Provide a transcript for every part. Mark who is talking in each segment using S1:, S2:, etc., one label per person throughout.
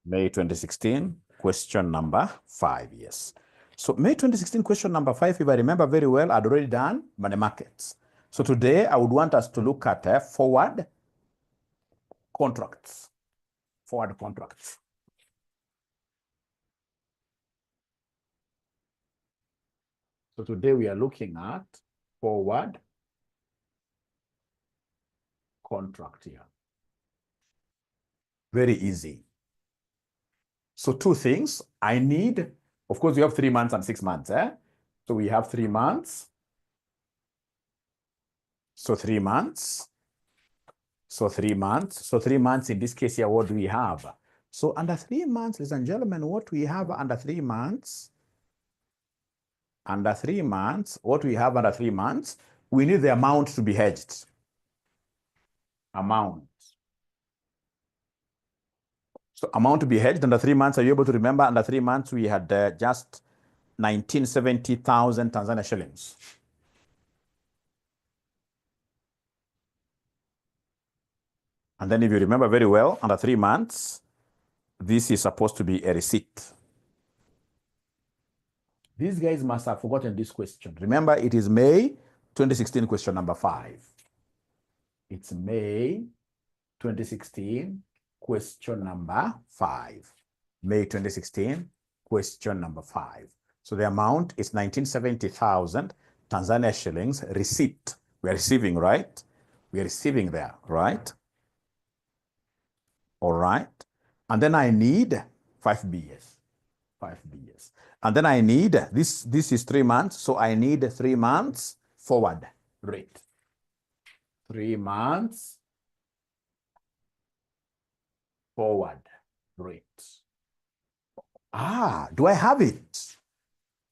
S1: May 2016, question number 5, yes. So May 2016, question number 5, if I remember very well, I'd already done money markets. So today I would want us to look at forward contracts. Forward contracts. So today we are looking at forward contract here. Very easy. So two things I need, of course, we have 3 months and 6 months. So we have 3 months. So 3 months. So 3 months. So 3 months in this case here, what do we have? So under 3 months, ladies and gentlemen, what we have under 3 months, what we have under 3 months, we need the amount to be hedged. Amount. So amount to be hedged under 3 months. Are you able to remember under 3 months we had just 1970,000 Tanzania shillings. And then if you remember very well, under 3 months, this is supposed to be a receipt. These guys must have forgotten this question. Remember, it is May 2016, question number 5. It's May 2016, question number 5. May 2016, question number 5. So the amount is 1970,000 Tanzania shillings receipt. We are receiving, right? We are receiving there, right? All right. And then I need 5 BS. 5 BS. And then I need, this is 3 months, so I need 3 months forward rate. 3 months forward rate. Do I have it?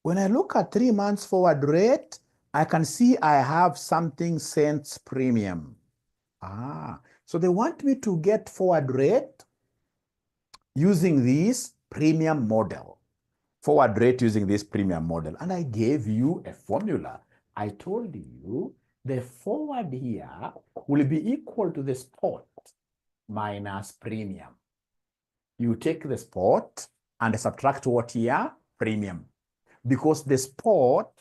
S1: When I look at 3 months forward rate, I can see I have something cents premium. So they want me to get forward rate using this premium model. Forward rate using this premium model. And I gave you a formula. I told you the forward here will be equal to the spot minus premium. You take the spot and subtract what here? Premium. Because the spot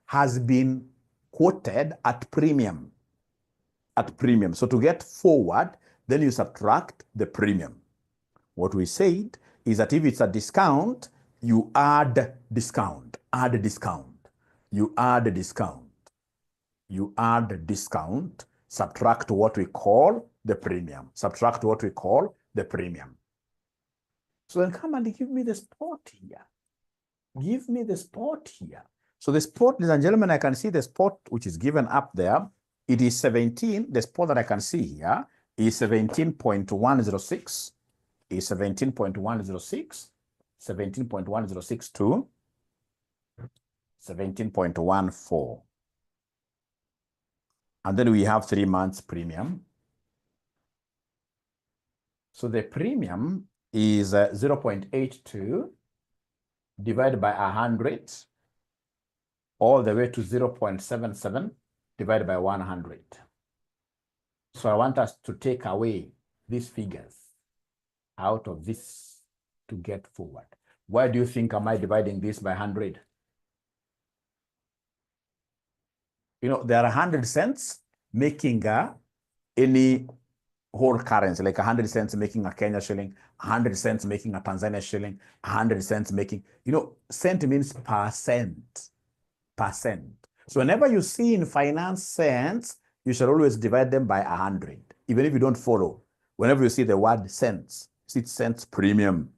S1: has been quoted at premium. At premium. So to get forward, then you subtract the premium. What we said is that if it's a discount, you add discount, add discount, you add discount, you add discount, subtract what we call the premium, subtract what we call the premium. So then come and give me the spot here. Give me the spot here. So the spot, ladies and gentlemen, I can see the spot which is given up there. It is 17, the spot that I can see here is 17.106, is 17.106. 17.106 to 17.14. And then we have 3 months premium. So the premium is 0.82 divided by 100 all the way to 0.77 divided by 100. So I want us to take away these figures out of this to get forward. Why do you think am I dividing this by 100? You know, there are 100 cents making any whole currency, like 100 cents making a Kenya shilling, 100 cents making a Tanzania shilling, 100 cents making, you know, cent means percent. Percent. So whenever you see in finance cents, you should always divide them by 100, even if you don't follow. Whenever you see the word cents, it's cents premium.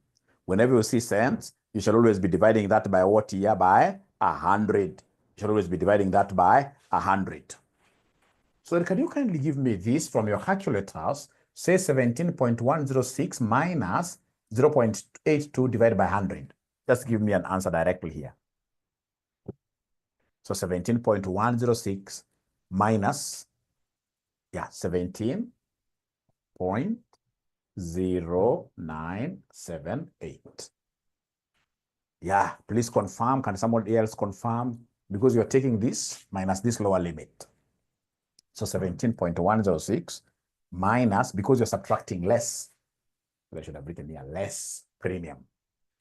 S1: Whenever you see cents, you shall always be dividing that by what here? By 100. You shall always be dividing that by 100. So can you kindly give me this from your calculators? Say 17.106 minus 0.82 divided by 100. Just give me an answer directly here. So 17.106 minus, 17.0978. Yeah, please confirm. Can somebody else confirm? Because you're taking this minus this lower limit. So 17.106 minus, because you're subtracting less. I should have written here less. premium.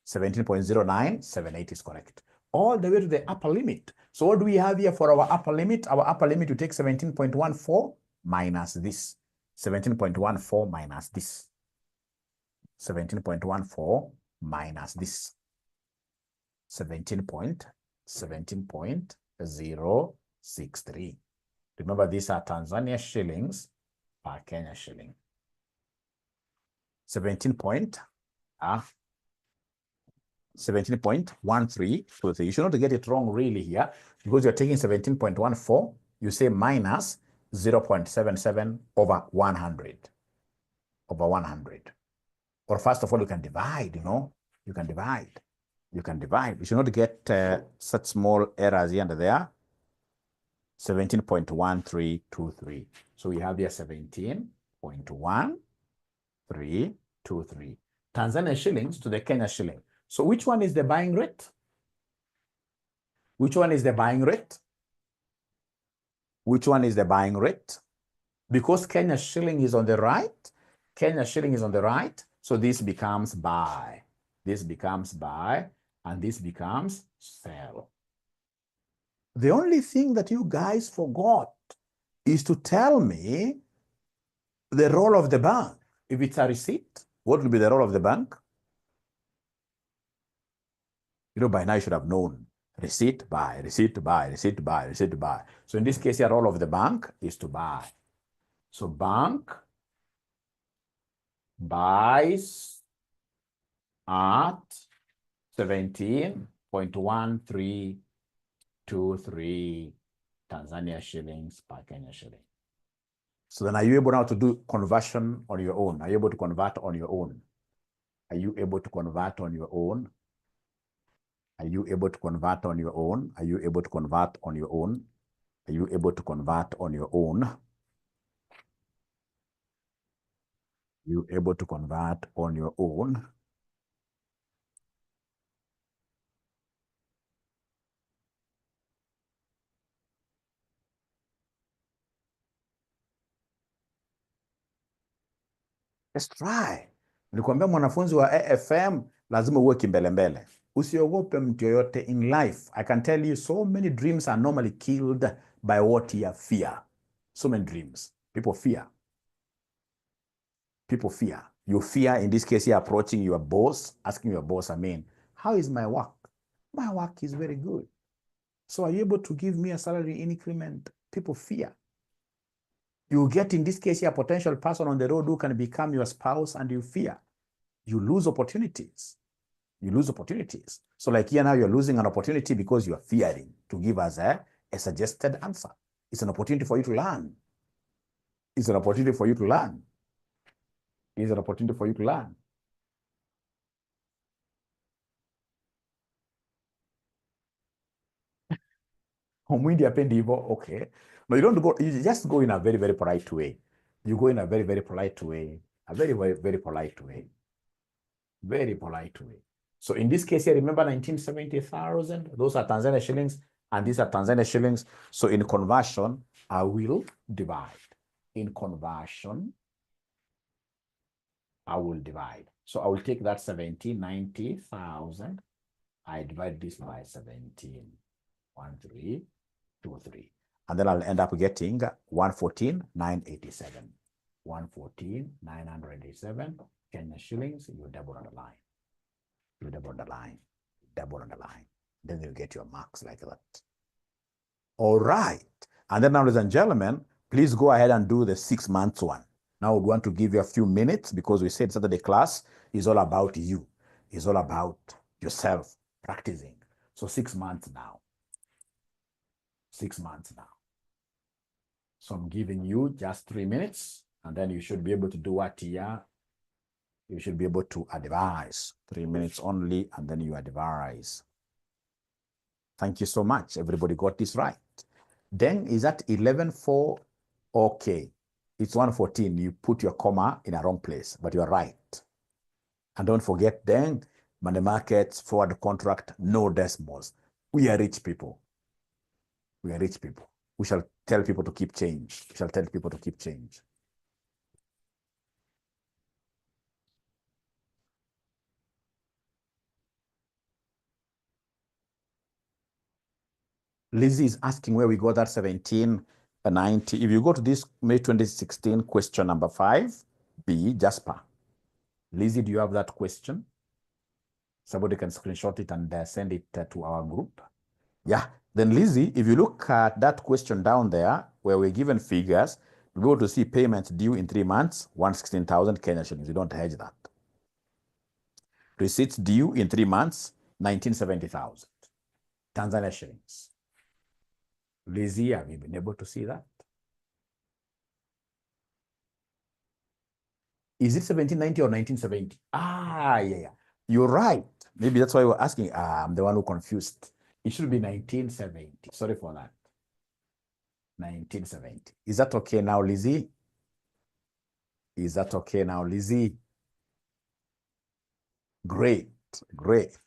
S1: 17.0978 is correct. All the way to the upper limit. So what do we have here for our upper limit? Our upper limit, you take 17.14 minus this. 17.14 minus this. 17.14 minus this. 17.063. Remember, these are Tanzania shillings per Kenya shilling. 17.1323. You should not get it wrong really here, because you're taking 17.14, you say minus 0.77 over 100. Over 100. Or first of all, you can divide, you know. You can divide. You can divide. You should not get such small errors here and there. 17.1323. So we have here 17.1323. Tanzania shillings to the Kenya shilling. So which one is the buying rate? Which one is the buying rate? Which one is the buying rate? Because Kenya shilling is on the right, Kenya shilling is on the right, so this becomes buy. This becomes buy, and this becomes sell. The only thing that you guys forgot is to tell me the role of the bank. If it's a receipt, what will be the role of the bank? You know, by now you should have known. Receipt, buy, receipt, buy, receipt, buy, receipt, buy. So in this case, the role of the bank is to buy. So bank buys at 17.1323 Tanzania shillings per Kenya shilling. So then are you able now to do conversion on your own? Are you able to convert on your own? Are you able to convert on your own? Are you able to convert on your own? Are you able to convert on your own? Are you able to convert on your own? Are you able to convert on your own? Let's try. Nilikwambia mwanafunzi wa AFM lazima uwe kimbelembele. Usiogope mtu yoyote in life. I can tell you so many dreams are normally killed by what you fear. So many dreams. People fear. People fear. You fear, in this case, you're approaching your boss, asking your boss, how is my work? My work is very good. So are you able to give me a salary increment? People fear. You get, in this case, a potential person on the road who can become your spouse, and you fear. You lose opportunities. You lose opportunities. So like here now, you're losing an opportunity because you are fearing to give us a suggested answer. It's an opportunity for you to learn. It's an opportunity for you to learn. It's an opportunity for you to learn. Okay. No, you don't go, you just go in a very, very polite way. You go in a very, very polite way. A very, very, very polite way. Very polite way. So in this case here, remember 1970,000? Those are Tanzania shillings, and these are Tanzania shillings. So in conversion, I will divide. In conversion, I will divide. So I will take that 1790,000. I divide this by 17.1323. And then I'll end up getting 114,987. 114,987 Kenya shillings. You double on the line. You double on the line. Double on the line. Then you get your marks like that. All right. And then now, ladies and gentlemen, please go ahead and do the 6 months one. Now we want to give you a few minutes, because we said Saturday class is all about you. It's all about yourself practicing. So 6 months now. 6 months now. So I'm giving you just 3 minutes, and then you should be able to do what here? You should be able to advise. 3 minutes only, and then you advise. Thank you so much. Everybody got this right. Then is that 11.4? Okay. It's 114. You put your comma in a wrong place, but you're right. And don't forget then, money markets, forward contract, no decimals. We are rich people. We are rich people. We shall tell people to keep change. We shall tell people to keep change. Lizzie is asking where we got that 1790. If you go to this May 2016 question number 5B, Jasper. Lizzie, do you have that question? Somebody can screenshot it and send it to our group. Yeah. Then Lizzie, if you look at that question down there, where we're given figures, we go to see payments due in 3 months, 116,000 Kenya shillings. You don't hedge that. Receipts due in 3 months, 1970,000 Tanzania shillings. Lizzie, have you been able to see that? Is it 1790 or 1970? Yeah. You're right. Maybe that's why we're asking. I'm the one who confused. It should be 1970. Sorry for that. 1970. Is that okay now, Lizzie? Is that okay now, Lizzie? Great, great,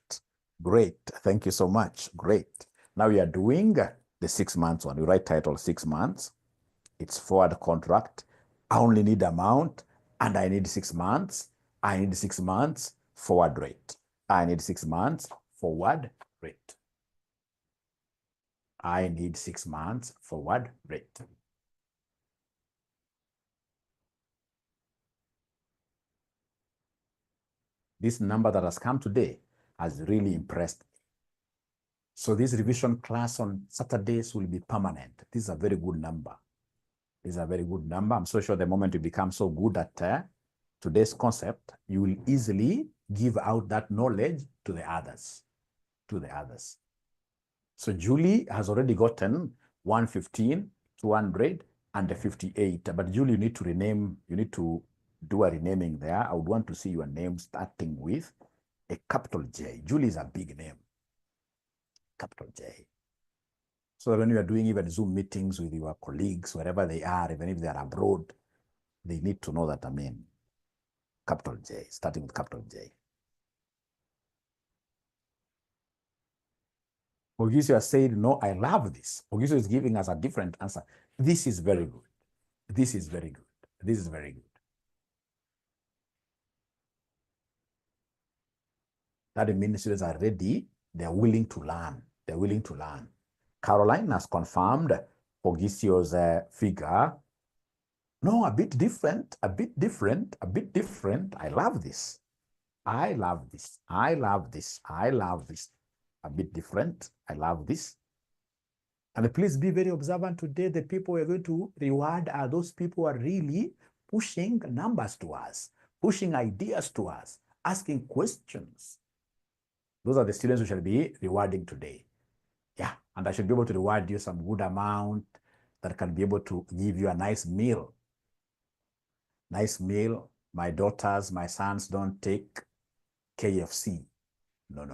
S1: great. Thank you so much. Great. Now we are doing the 6 months one. You write title 6 months. It's forward contract. I only need amount and I need 6 months. I need 6 months forward rate. I need 6 months forward rate. I need 6 months forward rate. This number that has come today has really impressed me. So this revision class on Saturdays will be permanent. This is a very good number. This is a very good number. I'm so sure the moment you become so good at today's concept, you will easily give out that knowledge to the others. So Julie has already gotten 115, 200, and 58. But Julie, you need to rename, you need to do a renaming there. I would want to see your name starting with a capital J. Julie is a big name. Capital J. So that when you are doing even Zoom meetings with your colleagues, wherever they are, even if they are abroad, they need to know that capital J, starting with capital J. Ogisio has said, no, I love this. Ogisio is giving us a different answer. This is very good. This is very good. This is very good. That means students are ready. They're willing to learn. They're willing to learn. Caroline has confirmed Ogisio's figure. No, a bit different, a bit different, a bit different. I love this. I love this. I love this. I love this. A bit different. I love this. And please be very observant today. The people we're going to reward are those people who are really pushing numbers to us, pushing ideas to us, asking questions. Those are the students we shall be rewarding today. Yeah, and I should be able to reward you some good amount that can be able to give you a nice meal. Nice meal. My daughters, my sons don't take KFC. No.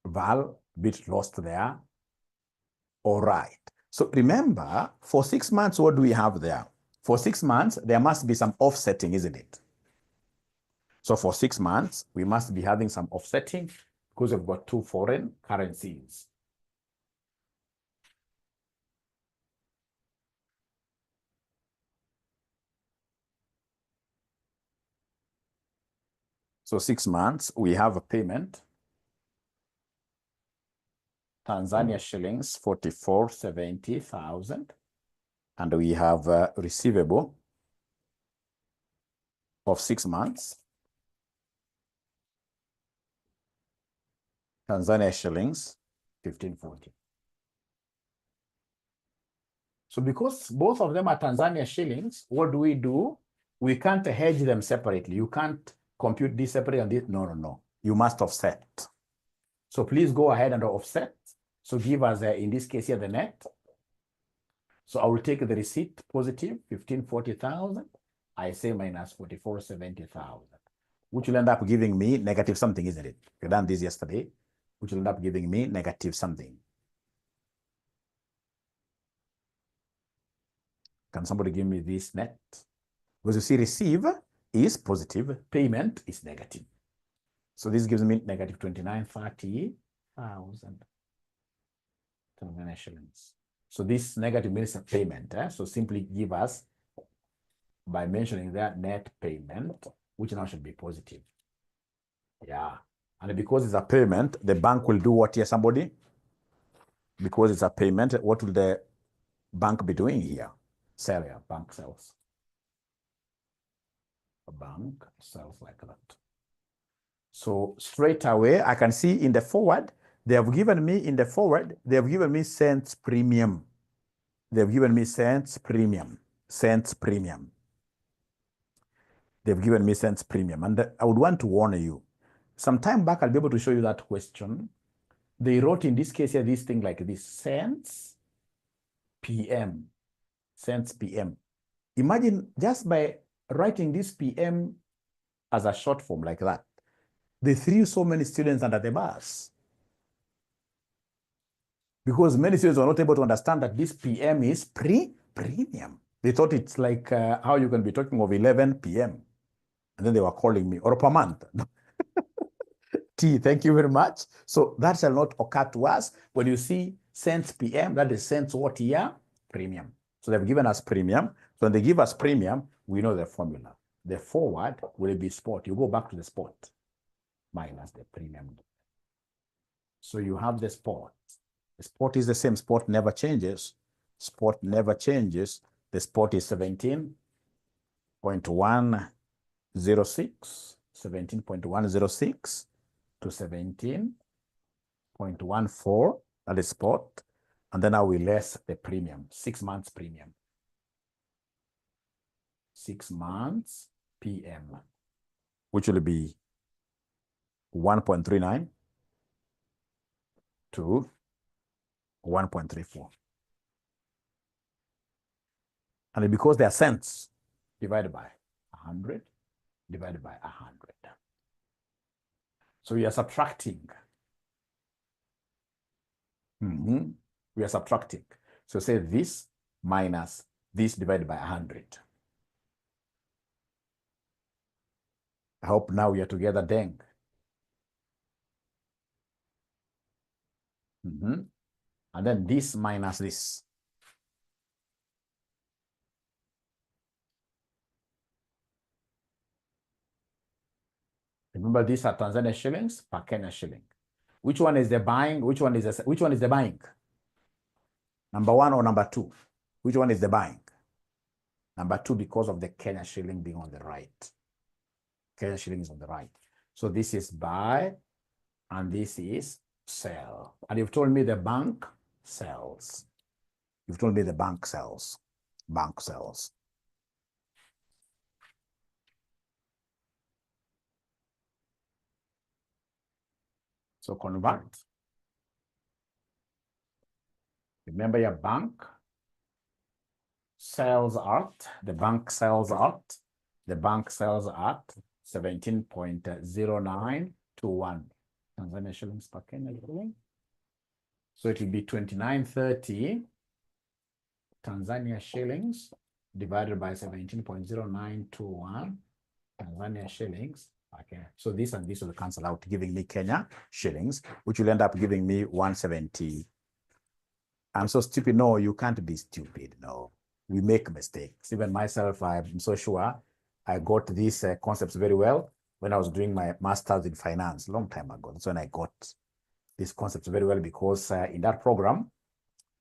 S1: Val, bit lost there. All right. So remember, for 6 months, what do we have there? For 6 months, there must be some offsetting, isn't it? So for 6 months, we must be having some offsetting because we've got 2 foreign currencies. So 6 months, we have a payment. Tanzania shillings, 4470,000. And we have a receivable of 6 months. Tanzania shillings, 1540. So because both of them are Tanzania shillings, what do? We can't hedge them separately. You can't compute this separately and this. No. You must offset. So please go ahead and offset. So give us, in this case here, the net. So I will take the receipt positive, 1540,000. I say minus 4470,000, which will end up giving me negative something, isn't it? We've done this yesterday, which will end up giving me negative something. Can somebody give me this net? Because you see, receive is positive, payment is negative. So this gives me negative 2930,000 Tanzania shillings. So this negative means a payment. So simply give us by mentioning their net payment, which now should be positive. Yeah. And because it's a payment, the bank will do what here, somebody? Because it's a payment, what will the bank be doing here? Sell, yeah, bank sells. A bank sells like that. So straight away, I can see in the forward, they have given me in the forward, they have given me cents premium. They've given me cents premium. Cents premium. They've given me cents premium. And I would want to warn you. Some time back, I'll be able to show you that question. They wrote in this case here, this thing like this, cents PM. Cents PM. Imagine just by writing this PM as a short form like that, they threw so many students under the bus. Because many students were not able to understand that this PM is premium. They thought it's like how you can be talking of 11 PM. And then they were calling me, or per month. T, thank you very much. So that shall not occur to us. When you see cents PM, that is cents what year? Premium. So they've given us premium. So when they give us premium, we know the formula. The forward will be spot. You go back to the spot minus the premium. So you have the spot. The spot is the same. Spot never changes. Spot never changes. The spot is 17.106. 17.106 to 17.14. That is spot. And then I will less the premium. 6 months premium. 6 months PM, which will be 1.39 to 1.34. And because they are cents, divided by 100, divided by 100. So we are subtracting. We are subtracting. So say this minus this divided by 100. I hope now we are together, dang. And then this minus this. Remember, these are Tanzania shillings per Kenya shilling. Which one is the buying? Which one is the buying? Number 1 or number 2? Which one is the buying? Number 2, because of the Kenya shilling being on the right. Kenya shilling is on the right. So this is buy and this is sell. And you've told me the bank sells. You've told me the bank sells. Bank sells. So convert. Remember your bank sells at, the bank sells at, the bank sells at 17.0921 Tanzania shillings per Kenya shilling. So it will be 2930 Tanzania shillings divided by 17.0921 Tanzania shillings. Okay, so this and this will cancel out, giving me Kenya shillings, which will end up giving me 170. I'm so stupid. No, you can't be stupid. No, we make mistakes. Even myself, I'm so sure I got these concepts very well when I was doing my master's in finance a long time ago. That's when I got these concepts very well, because in that program,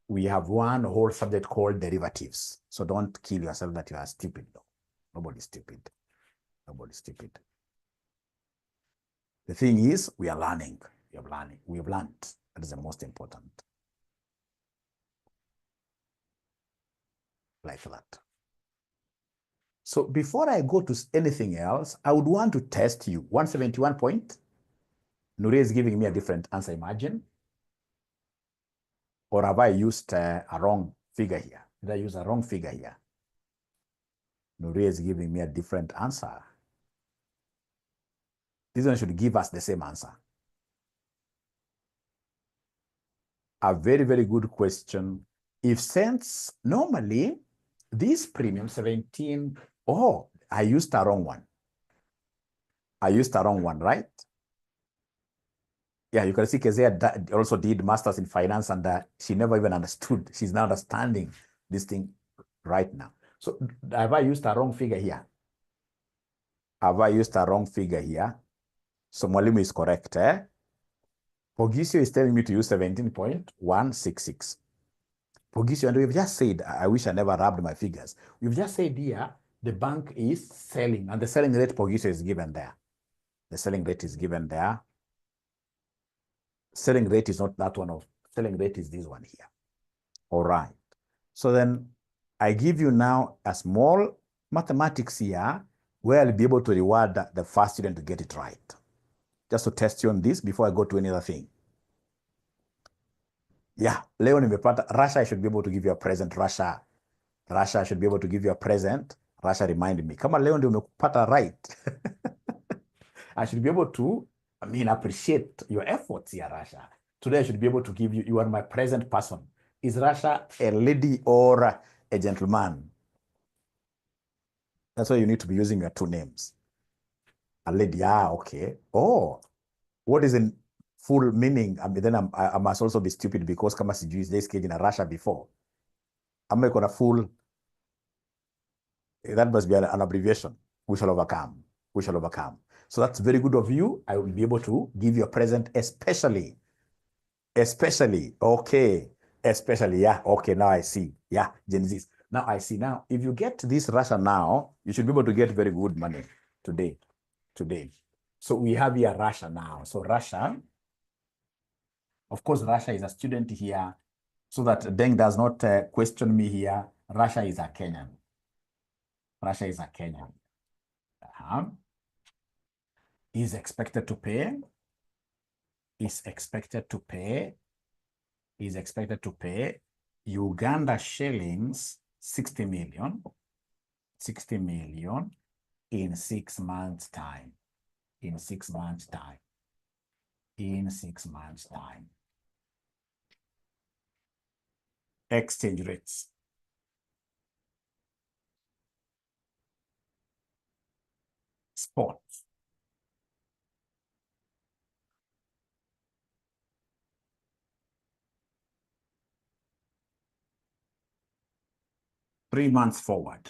S1: we have one whole subject called derivatives. So don't kill yourself that you are stupid. No, nobody's stupid. Nobody's stupid. The thing is, we are learning. We are learning. We have learned. That is the most important. Like that. So before I go to anything else, I would want to test you. 171 point. Nure is giving me a different answer, imagine. Or have I used a wrong figure here? Did I use a wrong figure here? Nure is giving me a different answer. This one should give us the same answer. A very, very good question. If cents, normally, this premium 17, oh, I used a wrong one. I used a wrong one, right? Yeah, you can see Kezia also did masters in finance, and she never even understood. She's now understanding this thing right now. So have I used a wrong figure here? Have I used a wrong figure here? So Mwalimu is correct. Pogisio is telling me to use 17.166. Pogisio, and we've just said, I wish I never rubbed my figures. We've just said here, the bank is selling, and the selling rate Pogisio is given there. The selling rate is given there. Selling rate is not that one. Selling rate is this one here. All right. So then I give you now a small mathematics here where I'll be able to reward the first student to get it right. Just to test you on this before I go to any other thing. Yeah, leo nimepata. Russia, I should be able to give you a present. Russia, I should be able to give you a present. Russia, remind me. Kama leo ndio umepata right. I should be able to, appreciate your efforts here, Russia. Today, I should be able to give you, you are my present person. Is Russia a lady or a gentleman? That's why you need to be using your two names. A lady, okay. Oh, what is the full meaning? Then I must also be stupid because kama sijui this kid in Russia before. I'm not gonna full. That must be an abbreviation. We shall overcome. We shall overcome. So that's very good of you. I will be able to give you a present, especially, okay, especially, yeah, okay, now I see, yeah, Gen Z. Now I see. Now, if you get this Russia now, you should be able to get very good money today. So we have here Russia now. So Russia, of course, Russia is a student here, so that Deng does not question me here. Russia is a Kenyan. Russia is a Kenyan. Is expected to pay. Uganda shillings 60 million in 6 months' time. In 6 months' time. Exchange rates. Spot. Three months forward.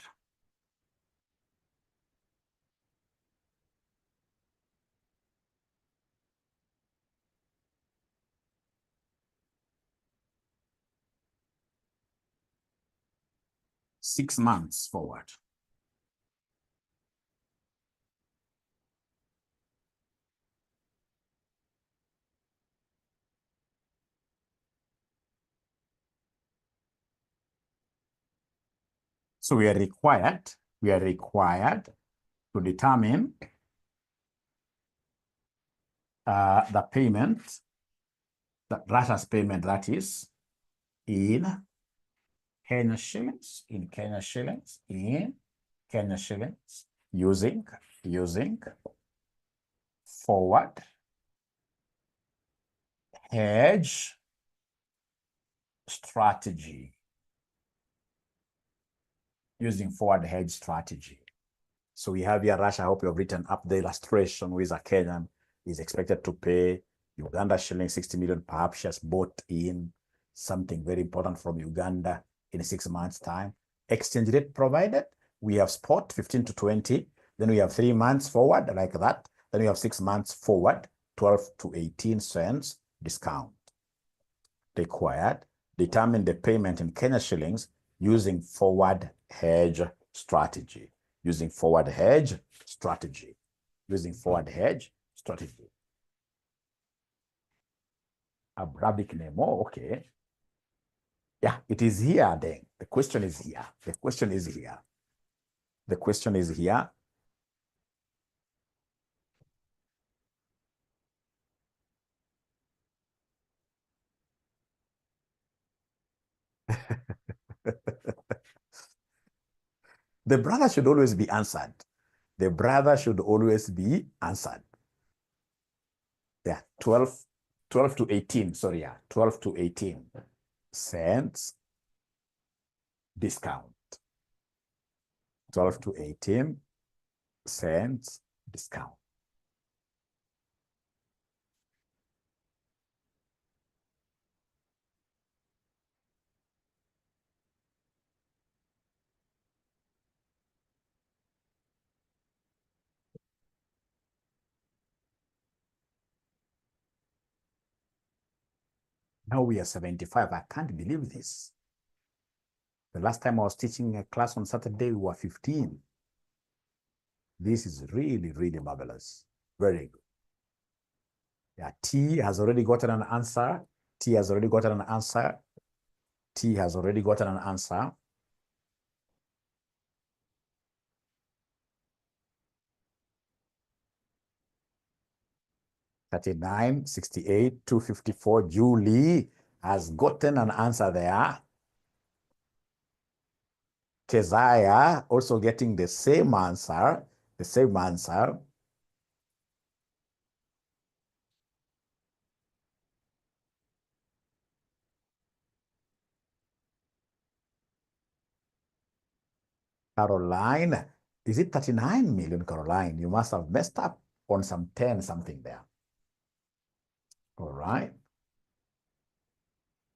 S1: Six months forward. So we are required to determine the payment, the Russia's payment, that is in Kenya shillings, using forward hedge strategy. So we have here Russia. I hope you have written up the illustration with a Kenyan is expected to pay Uganda shilling 60 million. Perhaps she has bought in something very important from Uganda in 6 months' time. Exchange rate provided. We have spot 15 to 20. Then we have 3 months forward like that. Then we have 6 months forward, 12 to 18 cents discount. Required. Determine the payment in Kenya shillings using forward hedge strategy. Arabic name. Oh, okay. Yeah, it is here then. The question is here. The brother should always be answered. Yeah, 12 to 18, sorry, yeah, 12 to 18 cents discount. 12 to 18 cents discount. Now we are 75. I can't believe this. The last time I was teaching a class on Saturday, we were 15. This is really, really marvelous. Very good. Yeah, T has already gotten an answer. T has already gotten an answer. T has already gotten an answer. $39, $68, $254. Julie has gotten an answer there. Keziah also getting the same answer. The same answer. Caroline, is it 39 million, Caroline? You must have messed up on some 10 something there. All right.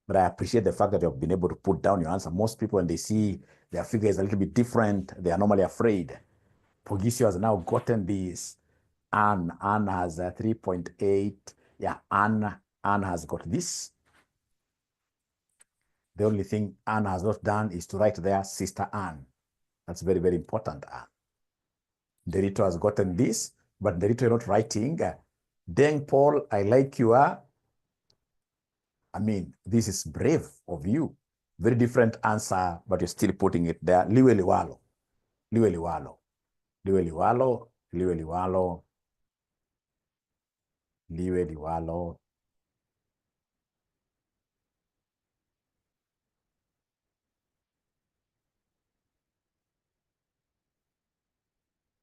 S1: But I appreciate the fact that you've been able to put down your answer. Most people, when they see their figure is a little bit different, they are normally afraid. Pogisio has now gotten this. Anne has 3.8. Yeah, Anne has got this. The only thing Anne has not done is to write there, Sister Anne. That's very, very important, Anne. Derito has gotten this, but Derito is not writing. Deng Paul, I like you. I mean, this is brave of you. Very different answer, but you're still putting it there. Liwe Liwalo. Liwe Liwalo. Liwe Liwalo. Liwe Liwalo. Liwe Liwalo.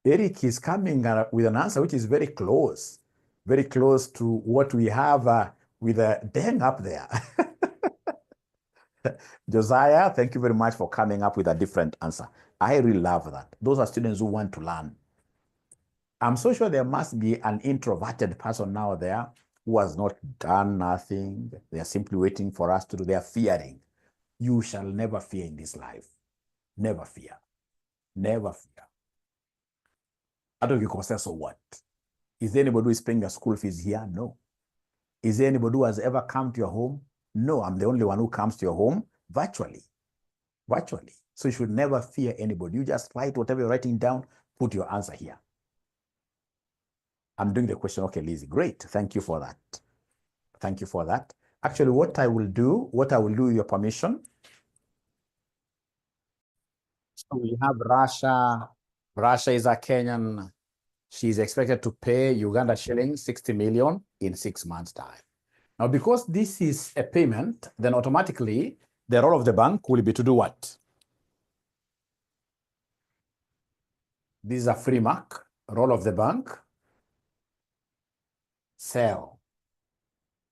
S1: Eric is coming with an answer which is very close to what we have with Deng up there. Josiah, thank you very much for coming up with a different answer. I really love that. Those are students who want to learn. I'm so sure there must be an introverted person now there who has not done nothing. They are simply waiting for us to do. They are fearing. You shall never fear in this life. Never fear. Never fear. I don't know, so what? Is there anybody who is paying your school fees here? No. Is there anybody who has ever come to your home? No, I'm the only one who comes to your home virtually. Virtually. So you should never fear anybody. You just write whatever you're writing down, put your answer here. I'm doing the question. Okay, Lizzie, great. Thank you for that. Thank you for that. Actually, what I will do, with your permission. So we have Russia. Russia is a Kenyan. She's expected to pay Uganda shillings 60 million in 6 months' time. Now, because this is a payment, then automatically the role of the bank will be to do what? This is a free mark. Role of the bank, sell.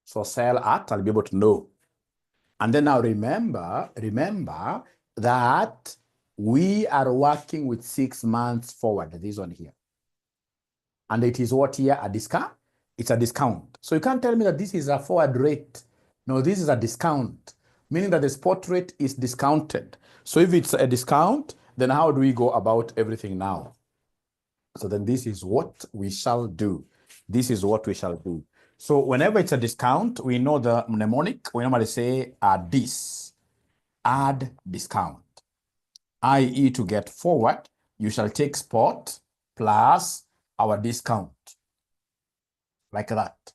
S1: So sell at, I'll be able to know. And then now remember that we are working with 6 months forward, this one here. And it is what here? A discount? It's a discount. So you can't tell me that this is a forward rate. No, this is a discount, meaning that the spot rate is discounted. So if it's a discount, then how do we go about everything now? So then this is what we shall do. This is what we shall do. So whenever it's a discount, we know the mnemonic. We normally say add this, add discount, i.e. to get forward, you shall take spot plus our discount, like that.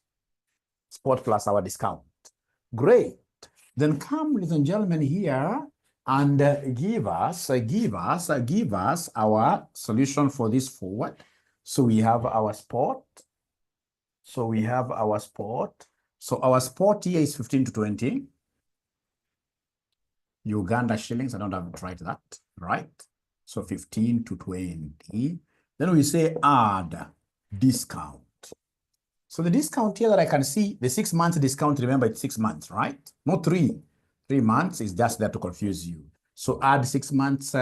S1: Spot plus our discount. Great. Then come, ladies and gentlemen, here and give us our solution for this forward. So we have our spot. So our spot here is 15 to 20. Uganda shillings, I don't have to write that, right? So 15 to 20. Then we say add discount. So the discount here that I can see, the 6 months discount, remember it's 6 months, right? Not 3. 3 months is just there to confuse you. So add 6 months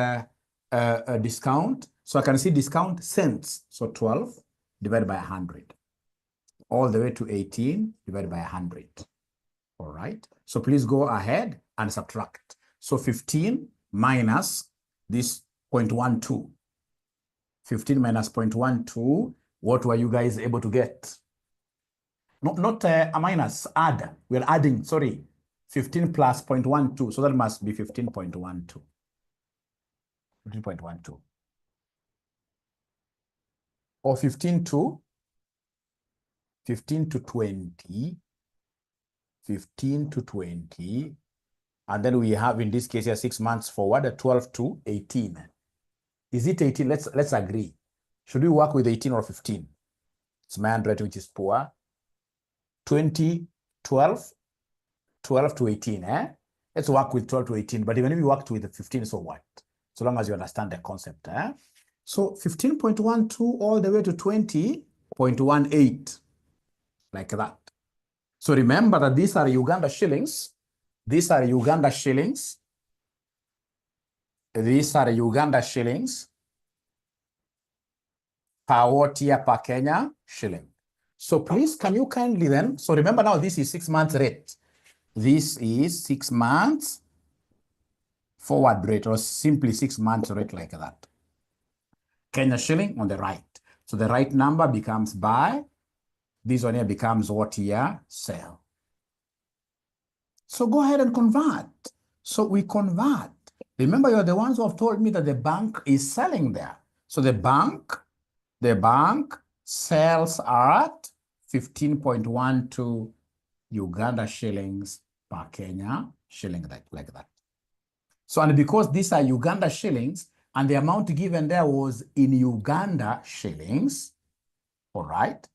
S1: discount. So I can see discount cents. So 12 divided by 100. All the way to 18 divided by 100. All right. So please go ahead and subtract. So 15 minus this 0.12. 15 minus 0.12. What were you guys able to get? Not a minus, add. We're adding, sorry. 15 plus 0.12. So that must be 15.12. 15.12. Or 15 to 20. 15 to 20. And then we have in this case here 6 months forward, 12 to 18. Is it 18? Let's agree. Should we work with 18 or 15? It's my handwriting which is poor. 20, 12 to 18. Let's work with 12 to 18. But even if we worked with the 15, so what? So long as you understand the concept. So 15.12 all the way to 20.18. Like that. So remember that these are Uganda shillings. These are Uganda shillings. These are Uganda shillings per what year per Kenya shilling. So please, can you kindly then, so remember now this is 6 months rate. This is 6 months forward rate, or simply 6 months rate like that. Kenya shilling on the right. So the right number becomes buy. This one here becomes what year? Sell. So go ahead and convert. So we convert. Remember, you're the ones who have told me that the bank is selling there. So the bank sells at 15.12 Uganda shillings per Kenya shilling, like that. So, and because these are Uganda shillings, and the amount given there was in Uganda shillings, all right?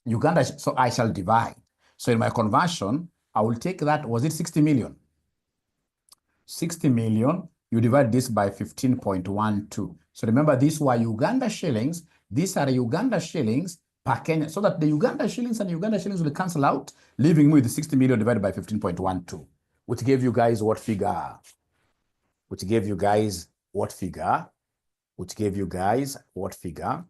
S1: Uganda, so I shall divide. So in my conversion, I will take that, was it 60 million? 60 million, you divide this by 15.12. So remember, these were Uganda shillings. These are Uganda shillings per Kenya, so that the Uganda shillings and Uganda shillings will cancel out, leaving me with the 60 million divided by 15.12, which gave you guys what figure? Which gave you guys what figure? Which gave you guys what figure?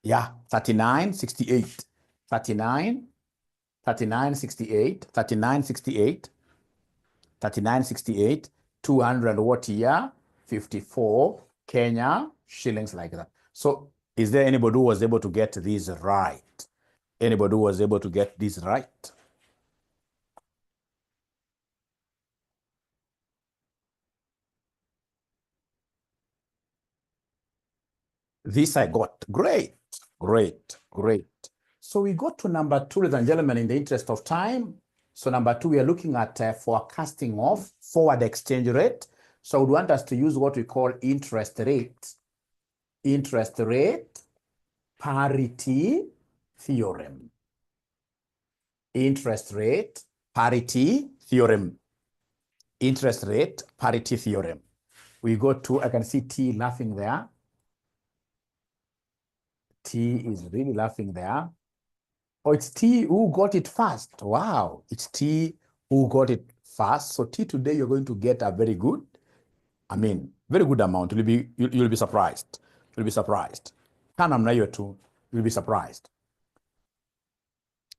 S1: Yeah, 39.68. 39.68, 200 what year? 54 Kenya shillings, like that. So is there anybody who was able to get this right? Anybody who was able to get this right? This I got. Great. So we go to number 2, ladies and gentlemen, in the interest of time. So number 2, we are looking at forecasting of forward exchange rate. So I would want us to use what we call interest rate parity theorem. Interest rate parity theorem. We go to, I can see T laughing there. T is really laughing there. Oh, it's T who got it first. Wow, it's T who got it first. So T, today you're going to get a very good amount. You'll be surprised. You'll be surprised. You'll be surprised.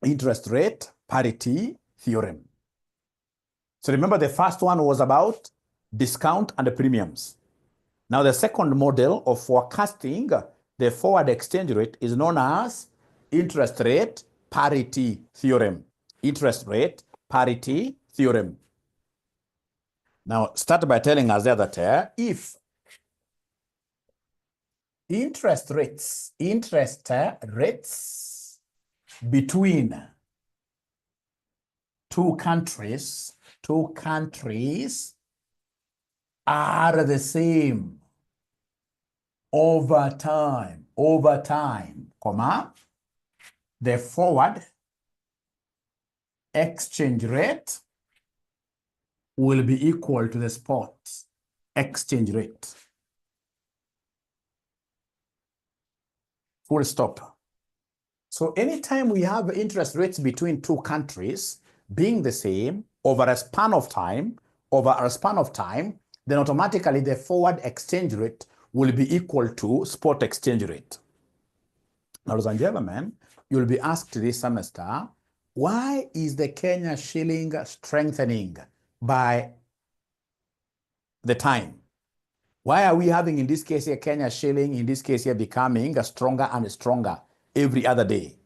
S1: Interest rate parity theorem. So remember, the first one was about discount and the premiums. Now the second model of forecasting the forward exchange rate is known as interest rate parity theorem. Interest rate parity theorem. Now, start by telling us there that if interest rates between two countries are the same over time, the forward exchange rate will be equal to the spot exchange rate. Full stop. So anytime we have interest rates between two countries being the same over a span of time, then automatically the forward exchange rate will be equal to spot exchange rate. Now, ladies and gentlemen, you'll be asked this semester, why is the Kenya shilling strengthening by the time? Why are we having, in this case here, Kenya shilling, in this case here, becoming stronger and stronger every other day?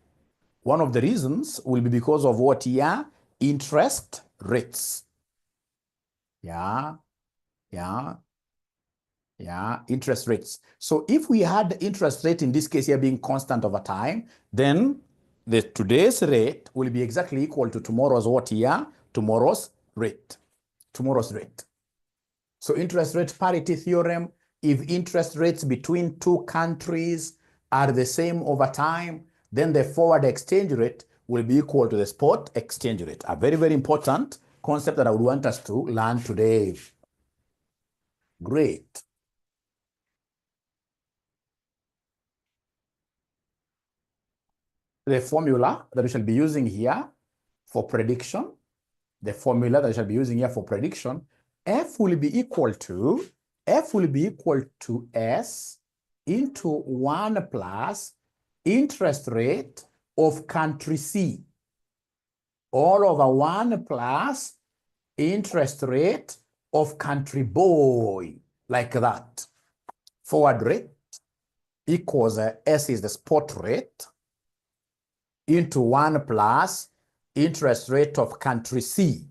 S1: One of the reasons will be because of what year? interest rates. Yeah, interest rates. So if we had the interest rate in this case here being constant over time, then the today's rate will be exactly equal to tomorrow's what here? Tomorrow's rate. So interest rate parity theorem, if interest rates between two countries are the same over time, then the forward exchange rate will be equal to the spot exchange rate. A very, very important concept that I would want us to learn today. Great. The formula that we shall be using here for prediction, F will be equal to S into 1 plus interest rate of country C, all over 1 plus interest rate of country boy, like that. Forward rate equals S is the spot rate into 1 plus interest rate of country C,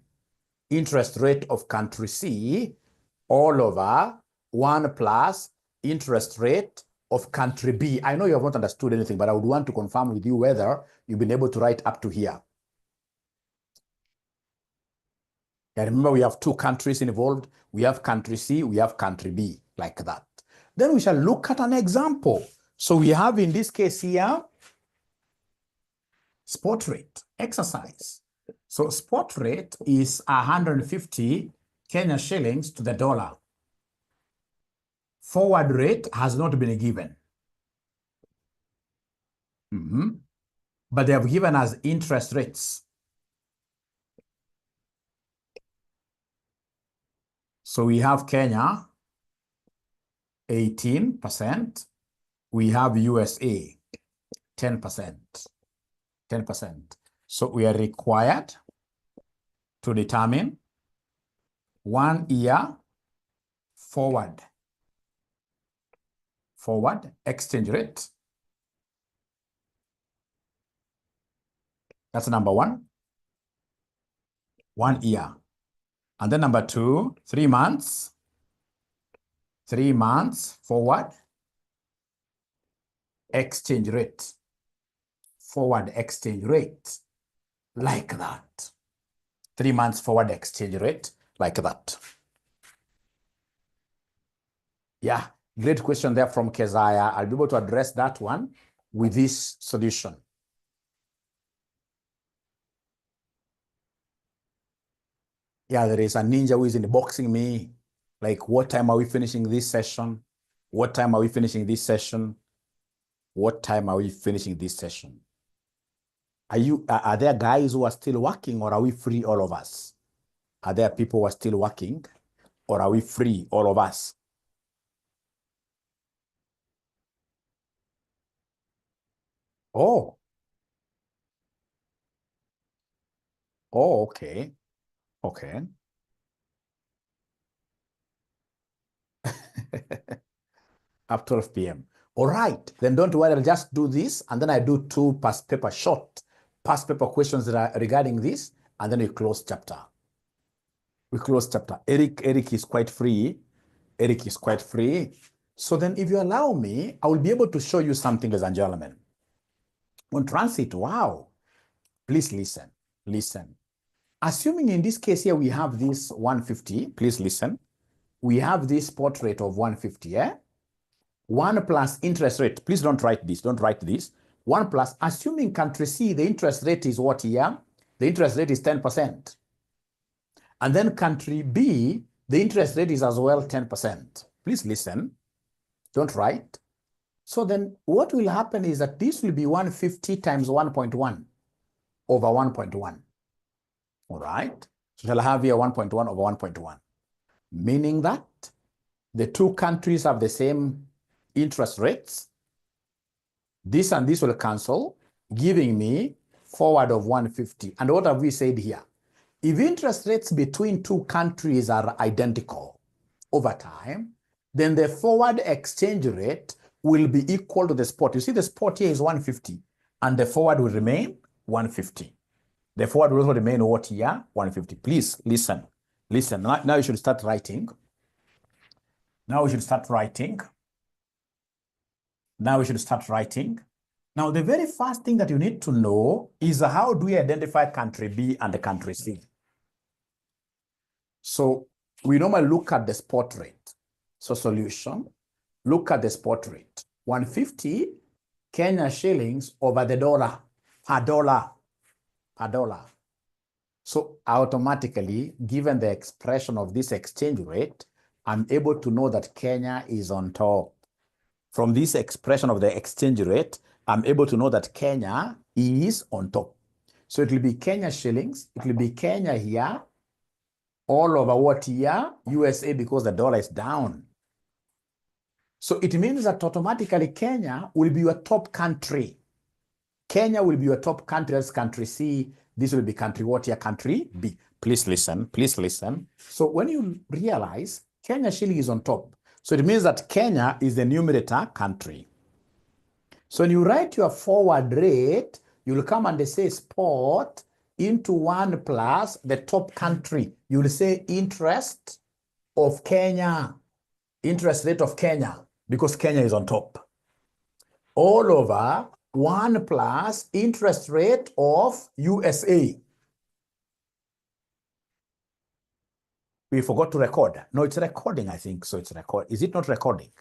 S1: all over 1 plus interest rate of country B. I know you have not understood anything, but I would want to confirm with you whether you've been able to write up to here. Yeah, remember we have two countries involved. We have country C, we have country B, like that. Then we shall look at an example. So we have in this case here, spot rate exercise. So spot rate is 150 Kenya shillings to the dollar. Forward rate has not been given. But they have given us interest rates. So we have Kenya, 18%. We have USA, 10%. So we are required to determine 1 year forward exchange rate. That's number 1. 1 year. And then number 2, 3 months. 3 months forward exchange rate. Forward exchange rate, like that. 3 months forward exchange rate, like that. Yeah, great question there from Keziah. I'll be able to address that one with this solution. Yeah, there is a ninja who is inboxing me. Like, what time are we finishing this session? What time are we finishing this session? What time are we finishing this session? Are there guys who are still working, or are we free, all of us? Are there people who are still working, or are we free, all of us? Oh, okay. Up 12 p.m. All right, then don't worry, I'll just do this, and then I do 2 past paper questions that are regarding this, and then we close chapter. Eric is quite free. So then if you allow me, I will be able to show you something, ladies and gentlemen. On transit, wow. Please listen. Assuming in this case here, we have this 150, please listen. We have this spot rate of 150, yeah? 1 plus interest rate. Please don't write this. 1 plus, assuming country C, the interest rate is what here? The interest rate is 10%. And then country B, the interest rate is as well 10%. Please listen. Don't write. So then what will happen is that this will be 150 times 1.1 over 1.1. All right? So shall I have here 1.1 over 1.1? Meaning that the two countries have the same interest rates. This and this will cancel, giving me forward of 150. And what have we said here? If interest rates between two countries are identical over time, then the forward exchange rate will be equal to the spot. You see the spot here is 150, and the forward will remain 150. The forward will also remain what here? 150. Please listen. Listen. Now you should start writing. Now we should start writing. Now we should start writing. Now, the very first thing that you need to know is how do we identify country B and country C? So we normally look at the spot rate. So solution, look at the spot rate. 150 Kenya shillings over the dollar, per dollar. So automatically, given the expression of this exchange rate, I'm able to know that Kenya is on top. From this expression of the exchange rate, I'm able to know that Kenya is on top. So it will be Kenya shillings, it will be Kenya here, all over what here? USA, because the dollar is down. So it means that automatically Kenya will be your top country. Kenya will be your top country, that's country C. This will be country what here? Country B. Please listen, please listen. So when you realize Kenya shilling is on top, so it means that Kenya is the numerator country. So when you write your forward rate, you'll come and say spot into 1 plus the top country. You'll say interest of Kenya, interest rate of Kenya, because Kenya is on top. All over 1 plus interest rate of USA. We forgot to record. No, it's recording, I think. So it's record. Is it not recording?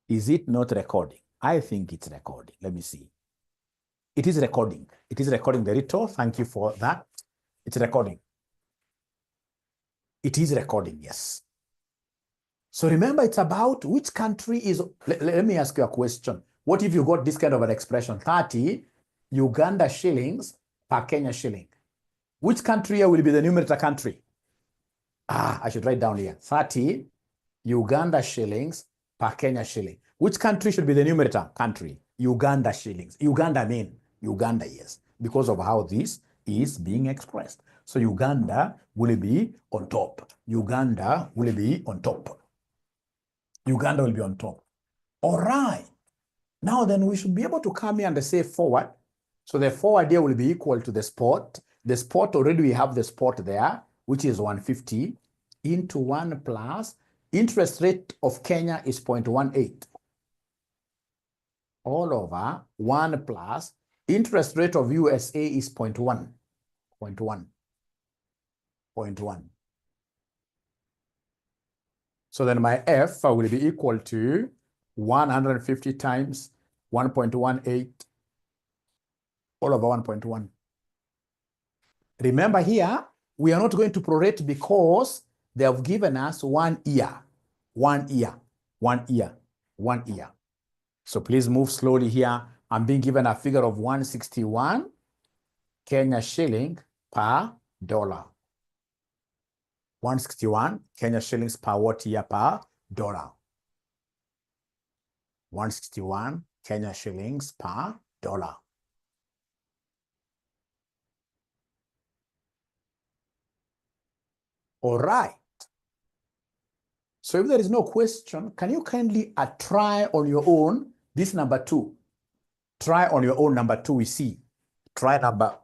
S1: Is it not recording? I think it's recording. Let me see. It is recording. It is recording, Verito. Thank you for that. It's recording. It is recording, yes. So remember, it's about which country is... Let me ask you a question. What if you got this kind of an expression? 30 Uganda shillings per Kenya shilling. Which country here will be the numerator country? I should write down here. 30 Uganda shillings per Kenya shilling. Which country should be the numerator country? Uganda shillings. Uganda, yes, because of how this is being expressed. So Uganda will be on top. Uganda will be on top. Uganda will be on top. All right. Now then we should be able to come here and say forward. So the forward here will be equal to the spot. The spot, already we have the spot there, which is 150 into 1 plus interest rate of Kenya is 0.18. All over 1 plus interest rate of USA is 0.1. 0.1. So then my F will be equal to 150 times 1.18 all over 1.1. Remember here, we are not going to prorate because they have given us 1 year. 1 year. 1 year. 1 year. So please move slowly here. I'm being given a figure of 161 Kenya shilling per dollar. 161 Kenya shillings per what year per dollar? 161 Kenya shillings per dollar. All right. So if there is no question, can you kindly try on your own this number 2? Try on your own number 2, we see. Try number.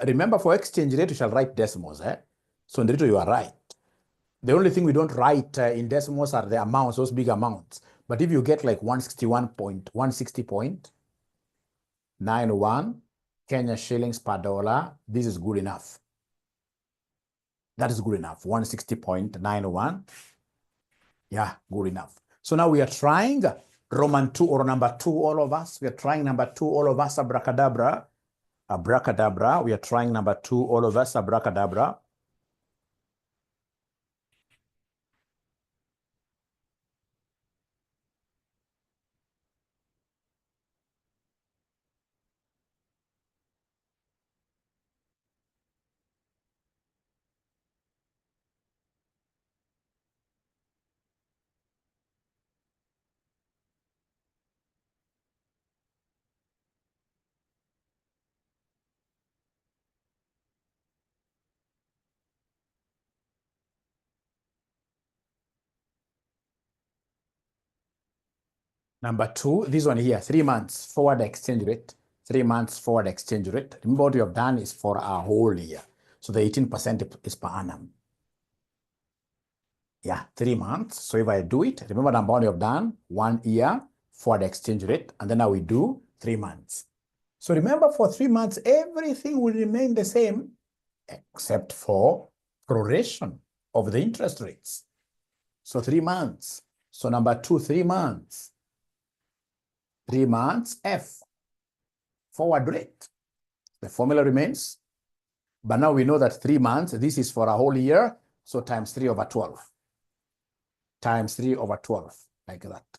S1: Remember, for exchange rate, you shall write decimals. So in the you are right. The only thing we don't write in decimals are the amounts, those big amounts. But if you get like 160.91 Kenya shillings per dollar, this is good enough. That is good enough. 160.91. Yeah, good enough. So now we are trying Roman 2 or number 2, all of us. We are trying number 2, all of us, abracadabra. Abracadabra. We are trying number 2, all of us, abracadabra. Number 2, this one here, 3 months forward exchange rate. 3 months forward exchange rate. Remember what we have done is for a whole year. So the 18% is per annum. Yeah, 3 months. So if I do it, remember the amount you have done, 1 year forward exchange rate, and then I will do 3 months. So remember, for 3 months, everything will remain the same except for proration of the interest rates. So 3 months. So number 2, 3 months. 3 months F, forward rate. The formula remains. But now we know that 3 months, this is for a whole year, so times 3/12. Times 3/12, like that.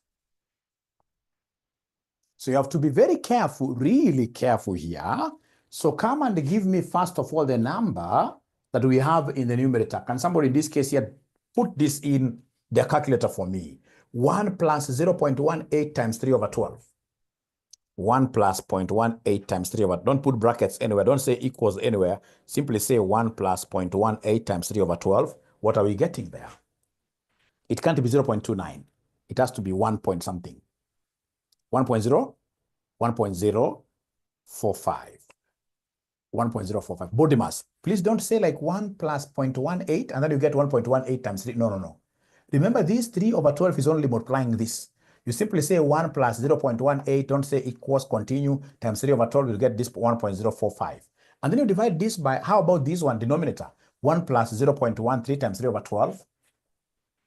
S1: So you have to be very careful, really careful here. So come and give me, first of all, the number that we have in the numerator. Can somebody in this case here put this in the calculator for me? 1 plus 0.18 times 3/12. 1 plus 0.18 times 3/12. Don't put brackets anywhere. Don't say equals anywhere. Simply say 1 plus 0.18 times 3/12. What are we getting there? It can't be 0.29. It has to be 1 point something. 1.0? 1.045. 1.045. Bodimas, please don't say like 1 plus 0.18 and then you get 1.18 times 3. No, no, no. Remember, this 3/12 is only multiplying this. You simply say 1 plus 0.18, don't say equals, continue, times 3/12, you get this 1.045. And then you divide this by, how about this one, denominator? 1 plus 0.13 times 3/12.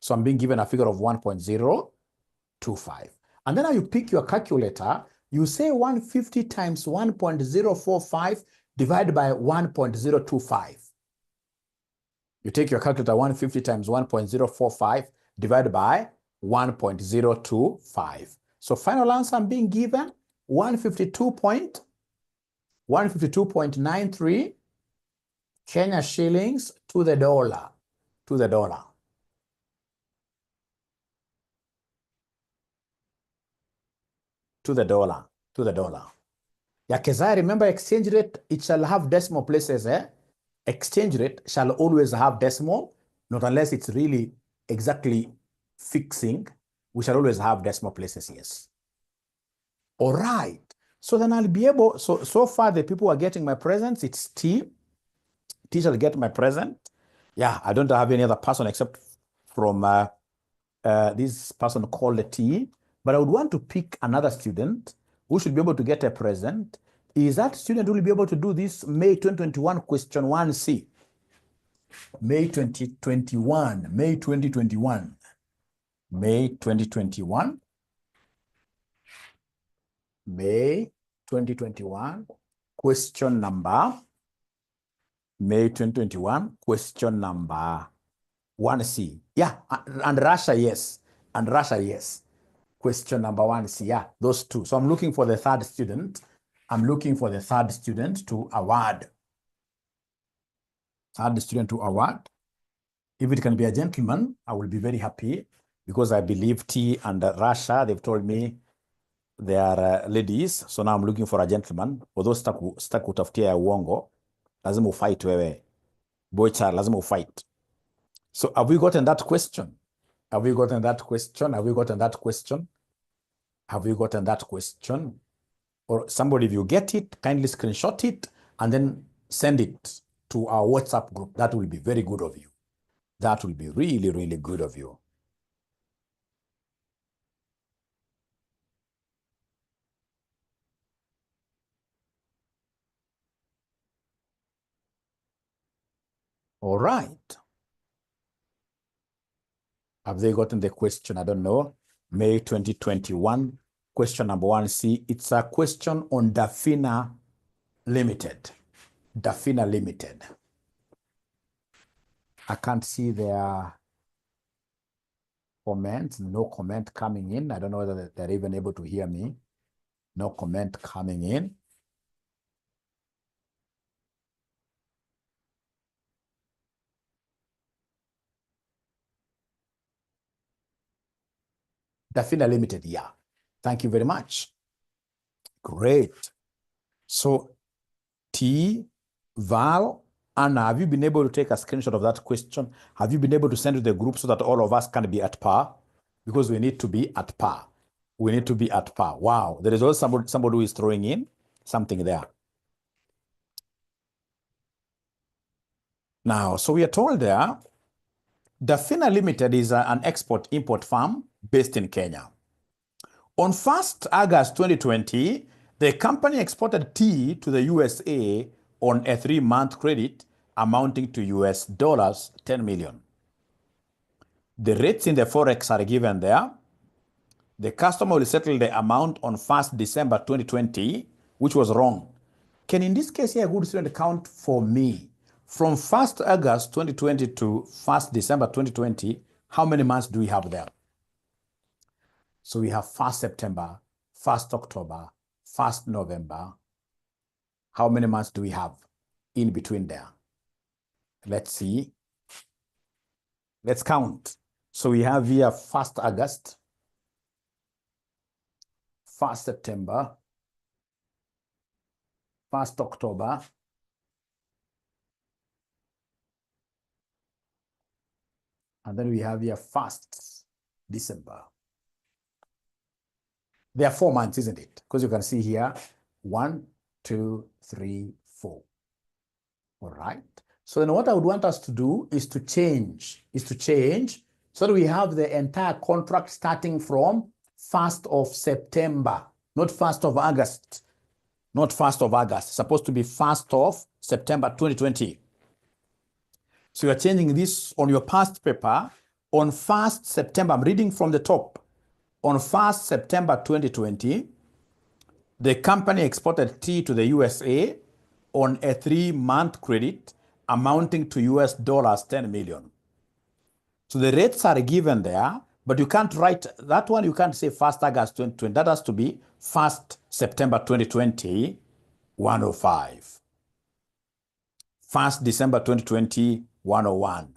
S1: So I'm being given a figure of 1.025. And then now you pick your calculator, you say 150 times 1.045 divided by 1.025. You take your calculator, 150 times 1.045 divided by 1.025. So final answer I'm being given 152.93 Kenya shillings to the dollar. To the dollar. To the dollar. To the dollar. 𝗥𝗖𝗠, remember exchange rate, it shall have decimal places. Exchange rate shall always have decimal, not unless it's really exactly fixing. We shall always have decimal places, yes. All right. So then I'll be able, so far the people who are getting my presents, it's T. T shall get my present. Yeah, I don't have any other person except from this person called T. But I would want to pick another student who should be able to get a present. Is that student who will be able to do this May 2021 question 1C? May 2021, May 2021, May 2021, May 2021, question number, May 2021, question number 1C. Yeah, and Russia, yes, and Russia, yes. Question number 1C, yeah, those two. So I'm looking for the third student. I'm looking for the third student to award. Third student to award. If it can be a gentleman, I will be very happy because I believe T and Russia, they've told me they are ladies. So now I'm looking for a gentleman. Although sita kutafutia ya uongo, lazima ufight wewe. Boy child, lazima ufight. So have we gotten that question? Have we gotten that question? Have we gotten that question? Have we gotten that question? Or somebody, if you get it, kindly screenshot it and then send it to our WhatsApp group. That will be very good of you. That will be really, really good of you. All right. Have they gotten the question? I don't know. May 2021, question number 1C. It's a question on Dafina Limited. Dafina Limited. I can't see their comments. No comment coming in. I don't know whether they're even able to hear me. No comment coming in. Dafina Limited, yeah. Thank you very much. Great. So T, Val, Anna, have you been able to take a screenshot of that question? Have you been able to send to the group so that all of us can be at par? Because we need to be at par. We need to be at par. Wow. There is also somebody who is throwing in. something there. Now, so we are told there, Dafina Limited is an export-import firm based in Kenya. On 1st August 2020, the company exported tea to the USA on a 3-month credit amounting to US dollars 10 million. The rates in the forex are given there. The customer will settle the amount on 1st December 2020, which was wrong. Can in this case here a good student count for me? From 1st August 2020 to 1st December 2020, how many months do we have there? So we have 1st September, 1st October, 1st November. How many months do we have in between there? Let's see. Let's count. So we have here 1st August, 1st September, 1st October, and then we have here 1st December. There are 4 months, isn't it? Because you can see here, 1, 2, 3, 4. All right. So then what I would want us to do is to change, so that we have the entire contract starting from 1st of September, not 1st of August. Not 1st of August. It's supposed to be 1st of September 2020. So you're changing this on your past paper on 1st September. I'm reading from the top. On 1st September 2020, the company exported tea to the USA on a 3-month credit amounting to US dollars 10 million. So the rates are given there, but you can't write that one. You can't say 1st August 2020. That has to be 1st September 2020, 105. 1st December 2020, 101.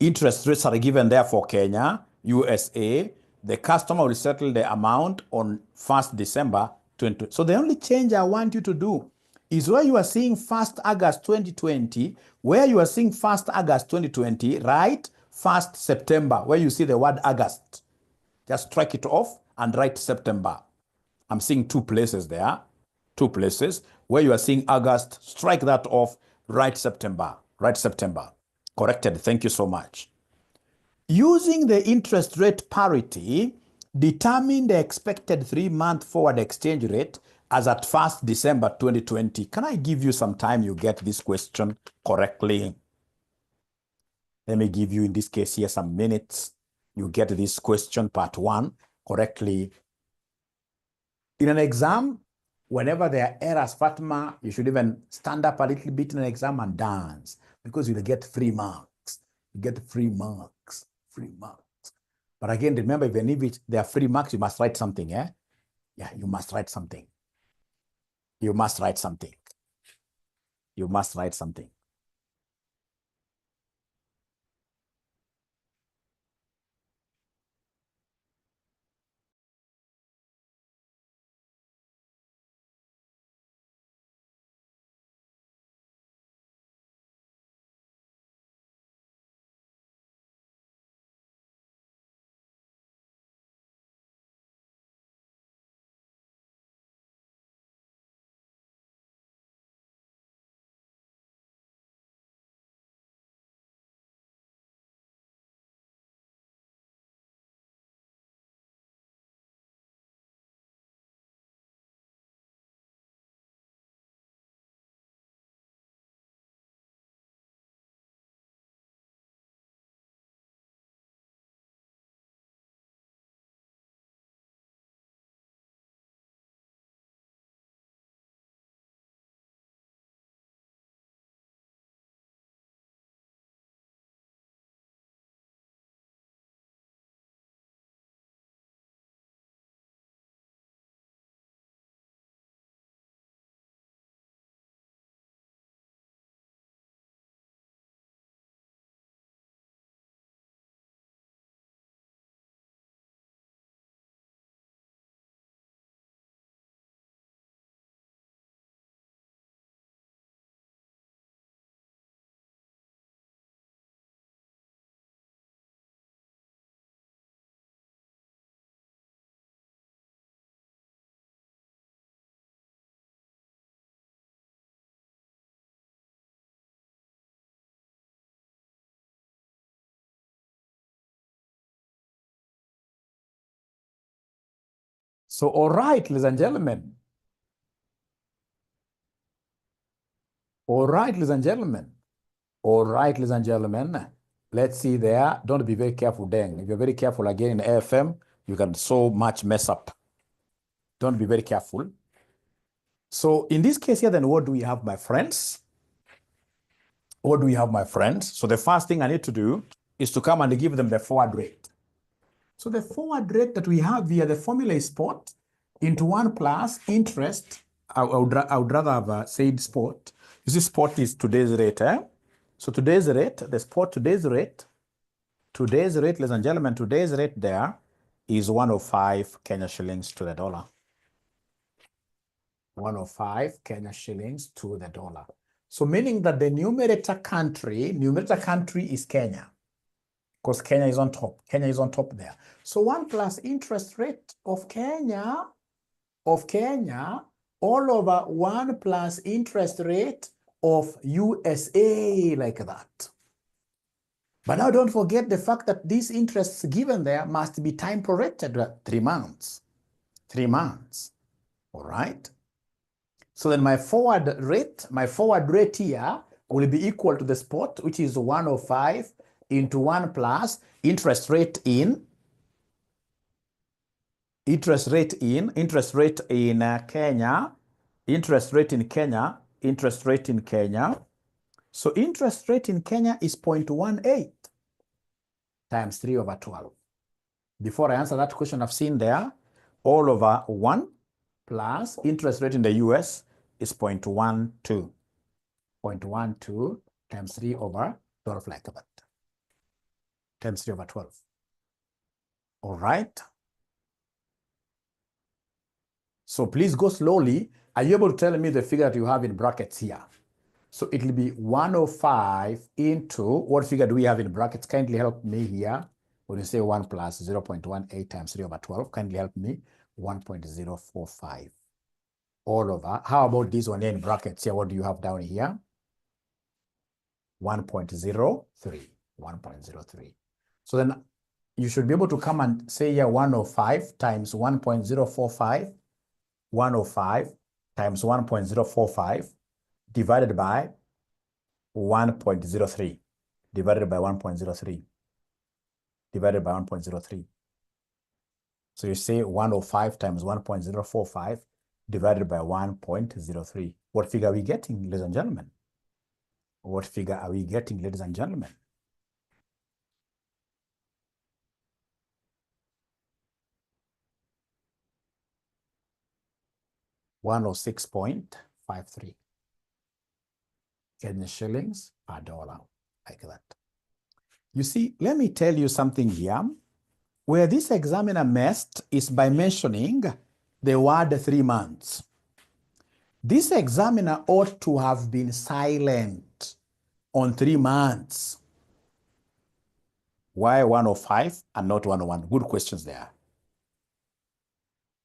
S1: Interest rates are given there for Kenya, USA. The customer will settle the amount on 1st December 2020. So the only change I want you to do is where you are seeing 1st August 2020, where you are seeing 1st August 2020, write 1st September, where you see the word August. Just strike it off and write September. I'm seeing 2 places there, 2 places. Where you are seeing August, strike that off, write September, Corrected, thank you so much. Using the interest rate parity, determine the expected 3-month forward exchange rate as at 1st December 2020. Can I give you some time you get this question correctly? Let me give you, in this case here, some minutes. You get this question, part 1, correctly. In an exam, whenever there are errors, Fatima, you should even stand up a little bit in an exam and dance, because you'll get 3 marks. You get 3 marks. 3 marks. But again, remember, even if there are 3 marks, you must write something, eh? Yeah, you must write something. You must write something. You must write something. So, all right, ladies and gentlemen. All right, ladies and gentlemen. All right, ladies and gentlemen. Let's see there. Don't be very careful then. If you're very careful again in AFM, you can so much mess up. Don't be very careful. So in this case here, then what do we have, my friends? What do we have, my friends? So the first thing I need to do is to come and give them the forward rate. So the forward rate that we have here, the formula is spot into 1 plus interest. I would rather have said spot. You see, spot is today's rate. So today's rate, the spot today's rate, ladies and gentlemen, today's rate there is 105 Kenya shillings to the dollar. 105 Kenya shillings to the dollar. So meaning that the numerator country is Kenya, because Kenya is on top. Kenya is on top there. So 1 plus interest rate of Kenya, all over 1 plus interest rate of USA, like that. But now don't forget the fact that these interests given there must be time prorated, 3 months. 3 months, all right? So then my forward rate here will be equal to the spot, which is 105 into 1 plus interest rate in Kenya, interest rate in Kenya. So interest rate in Kenya is 0.18 times 3 over 12. Before I answer that question, I've seen there, all over 1 plus interest rate in the US is 0.12. 0.12 times 3 over 12, like that. Times 3 over 12. All right. So please go slowly. Are you able to tell me the figure that you have in brackets here? So it will be 105 into, what figure do we have in brackets? Kindly help me here. When you say 1 plus 0.18 times 3 over 12, kindly help me. 1.045 all over. How about this one here in brackets here? What do you have down here? 1.03. 1.03. So then you should be able to come and say here 105 times 1.045. 105 times 1.045 divided by 1.03. Divided by 1.03. Divided by 1.03. So you say 105 times 1.045 divided by 1.03. What figure are we getting, ladies and gentlemen? What figure are we getting, ladies and gentlemen? $106.53 Kenyan shillings per dollar, like that. You see, let me tell you something here. Where this examiner messed is by mentioning the word 3 months. This examiner ought to have been silent on 3 months. Why 105 and not 101? Good questions there.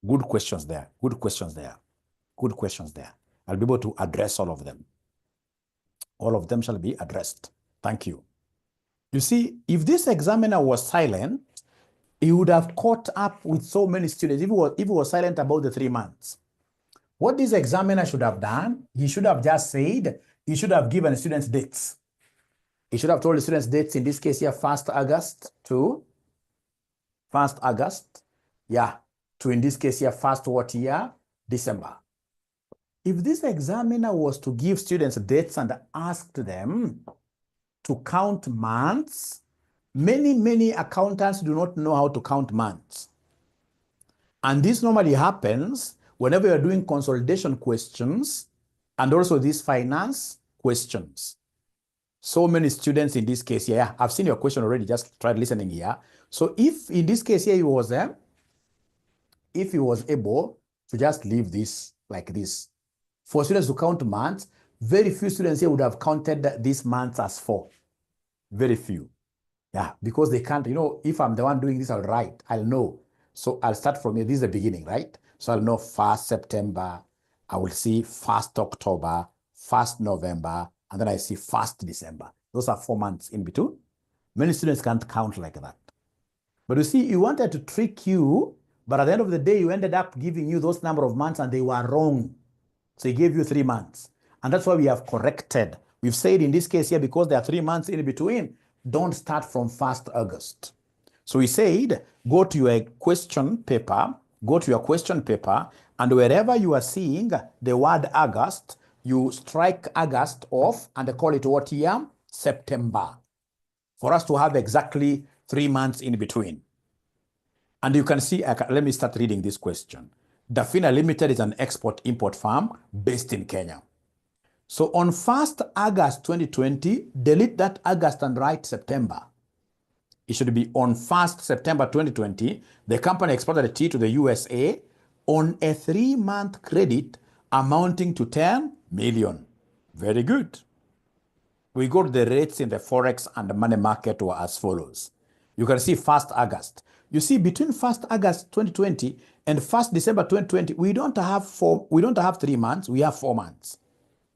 S1: Good questions there. Good questions there. Good questions there. I'll be able to address all of them. All of them shall be addressed. Thank you. You see, if this examiner was silent, he would have caught up with so many students if he was silent about the 3 months. What this examiner should have done, he should have just said, he should have given students dates. He should have told the students dates, in this case here, 1st August to 1st August, yeah, to in this case here, 1st what year? December. If this examiner was to give students dates and asked them to count months, many accountants do not know how to count months. And this normally happens whenever you're doing consolidation questions and also these finance questions. So many students in this case here, I've seen your question already, just try listening here. So if in this case here he was able to just leave this like this, for students to count months, very few students here would have counted these months as 4. Very few. Yeah, because they can't, you know, if I'm the one doing this, I'll write, I'll know. So I'll start from here. This is the beginning, right? So I'll know 1st September, I will see 1st October, 1st November, and then I see 1st December. Those are 4 months in between. Many students can't count like that. But you see, he wanted to trick you But at the end of the day, you ended up giving you those number of months and they were wrong. So he gave you 3 months. And that's why we have corrected. We've said in this case here, because there are 3 months in between, don't start from 1st August. So we said, go to your question paper, and wherever you are seeing the word August, you strike August off and call it what year? September. For us to have exactly 3 months in between. And you can see, let me start reading this question. 𝗥𝗖𝗠 Limited is an export-import firm based in Kenya. So on 1st August 2020, delete that August and write September. It should be on 1st September 2020, the company exported tea to the USA on a 3-month credit amounting to 10 million. Very good. We go to the rates in the Forex and the money market were as follows. You can see 1st August. You see, between 1st August 2020 and 1st December 2020, we don't have 3 months, we have 4 months.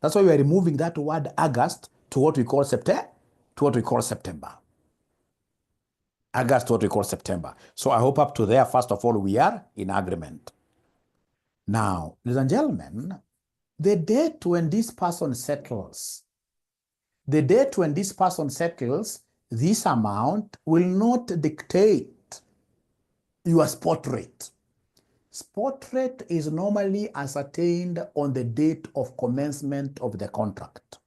S1: That's why we are removing that word August to what we call September, August, what we call September. So I hope up to there, first of all, we are in agreement. Now, ladies and gentlemen, the date when this person settles, this amount will not dictate your spot rate. Spot rate is normally ascertained on the date of commencement of the contract.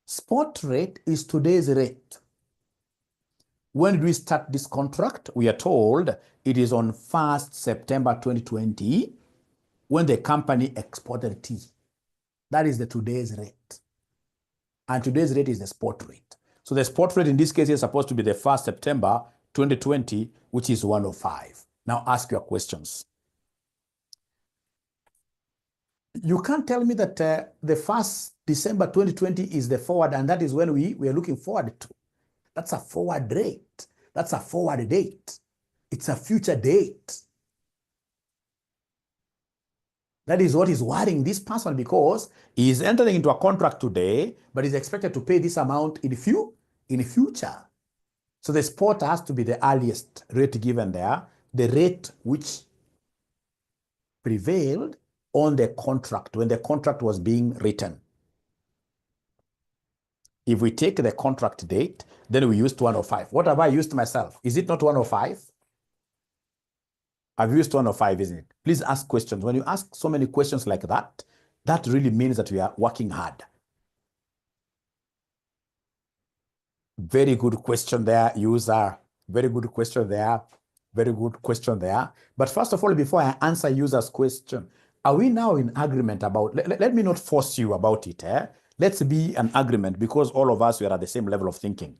S1: Spot rate is today's rate. When did we start this contract? We are told it is on 1st September 2020 when the company exported tea. That is the today's rate. And today's rate is the spot rate. So the spot rate in this case is supposed to be the 1st September 2020, which is 105. Now ask your questions. You can't tell me that the 1st December 2020 is the forward and that is when we are looking forward to. That's a forward rate. That's a forward date. It's a future date. That is what is worrying this person because he is entering into a contract today, but is expected to pay this amount in the future. So the spot has to be the earliest rate given there, the rate which prevailed on the contract when the contract was being written. If we take the contract date, then we used 105. What have I used myself? Is it not 105? I've used 105, isn't it? Please ask questions. When you ask so many questions like that, that really means that we are working hard. Very good question there, user. Very good question there. Very good question there. But first of all, before I answer user's question, are we now in agreement about, let me not force you about it. Let's be in agreement because all of us, we are at the same level of thinking.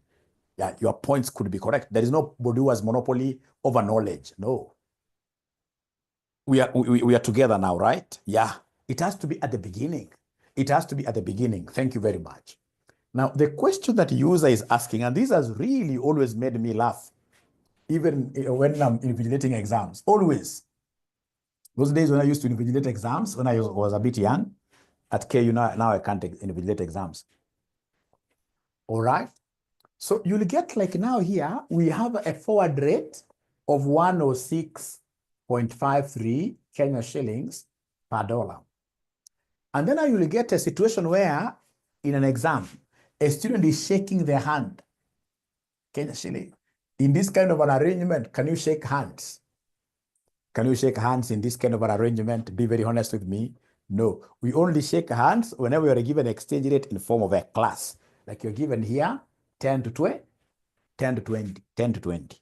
S1: Yeah, your points could be correct. There is nobody who has monopoly over knowledge. No. We are together now, right? Yeah. It has to be at the beginning. It has to be at the beginning. Thank you very much. Now, the question that user is asking, and this has really always made me laugh, even when I'm invigilating exams, always. Those days when I used to invigilate exams, when I was a bit young, at KU, now I can't invigilate exams. All right? So you'll get like now here, we have a forward rate of 106.53 Kenya shillings per dollar. And then you'll get a situation where in an exam, a student is shaking their hand. Kenya shilling. In this kind of an arrangement, can you shake hands? Can you shake hands in this kind of an arrangement? Be very honest with me. No, we only shake hands whenever we are given exchange rate in the form of a class. Like you're given here, 10 to 20, 10 to 20, 10 to 20.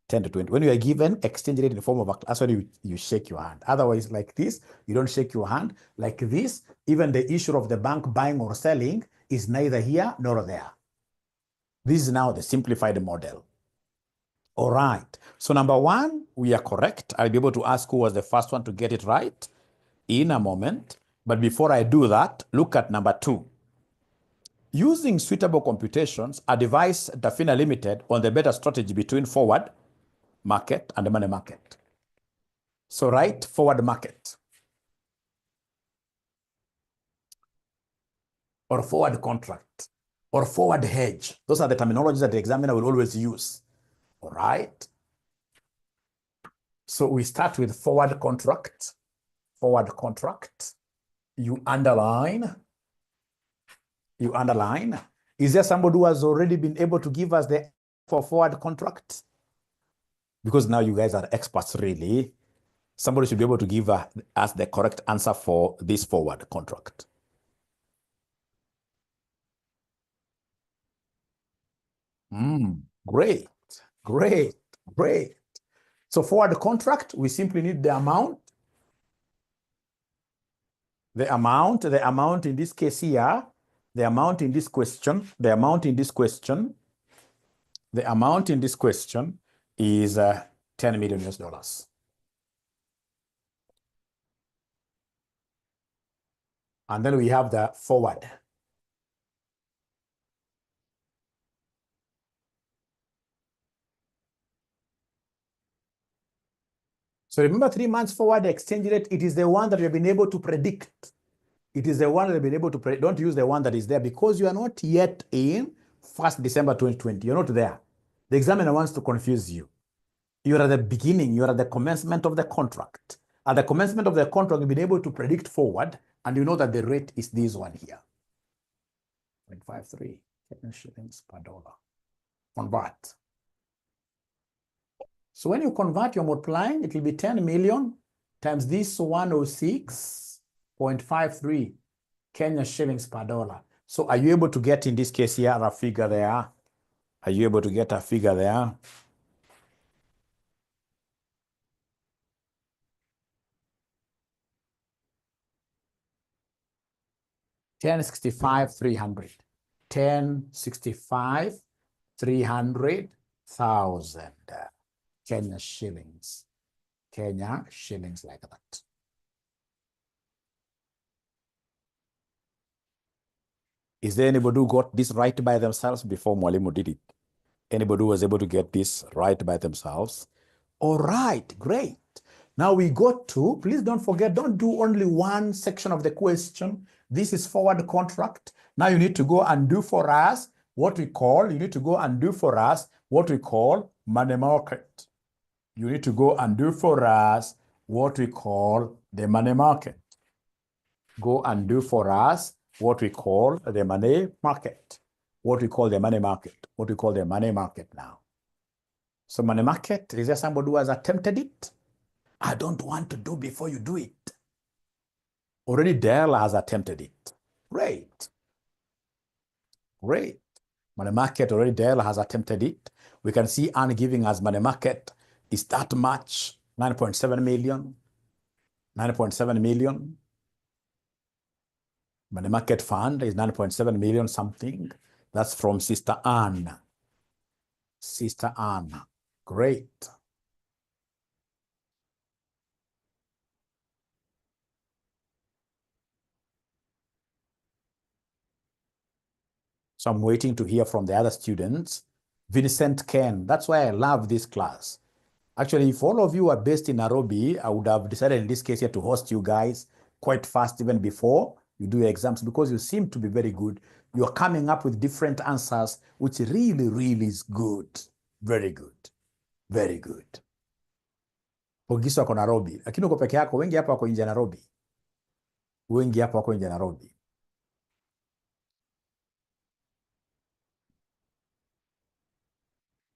S1: 10 to 20. When you are given exchange rate in the form of a class, when you shake your hand. Otherwise, like this, you don't shake your hand. Like this, even the issue of the bank buying or selling is neither here nor there. This is now the simplified model. All right. So number one, we are correct. I'll be able to ask who was the first one to get it right in a moment. But before I do that, look at number two. Using suitable computations, advise 𝗥𝗖𝗠 Limited on the better strategy between forward market and the money market. So write forward market or forward contract or forward hedge. Those are the terminologies that the examiner will always use. All right. So we start with forward contract. Forward contract. You underline. You underline. Is there somebody who has already been able to give us the for forward contract? Because now you guys are experts, really. Somebody should be able to give us the correct answer for this forward contract. Great, great, great. So forward contract, we simply need the amount. The amount in this case here, the amount in this question, the amount in this question, the amount in this question is $10 million US. And then we have the forward. So remember 3 months forward exchange rate, it is the one that you've been able to predict. It is the one that you've been able to predict. Don't use the one that is there because you are not yet in 1st December 2020. You're not there. The examiner wants to confuse you. You're at the beginning. You're at the commencement of the contract. At the commencement of the contract, you've been able to predict forward, and you know that the rate is this one here. 0.53 shillings per dollar. Convert. So when you convert, you're multiplying, it will be 10 million times this 106.53 Kenya shillings per dollar. So are you able to get, in this case here, a figure there? Are you able to get a figure there? $10,65,300. $10,65,300,000 Kenya shillings. Kenya shillings like that. Is there anybody who got this right by themselves before Mwalimu did it? Anybody who was able to get this right by themselves? All right, great. Now we go to, please don't forget, don't do only one section of the question. This is forward contract. Now you need to go and do for us what we call, money market. You need to go and do for us what we call the money market. Go and do for us what we call the money market. What we call the money market. What we call the money market now. So money market, is there somebody who has attempted it? I don't want to do before you do it. Already Dell has attempted it. Great. Great. Money market, already Dell has attempted it. We can see Anne giving us money market is that much, 9.7 million. 9.7 million. Money market fund is 9.7 million something. That's from Sister Anne. Sister Anne. Great. So I'm waiting to hear from the other students. Vincent Ken, that's why I love this class. Actually, if all of you are based in Nairobi, I would have decided in this case here to host you guys quite fast even before you do your exams because you seem to be very good. You're coming up with different answers, which really, really is good. Very good. Very good. Pogiso wako Nairobi. Lakini uko peke yako, wengi hapa wako nje Nairobi. Wengi hapa wako nje Nairobi.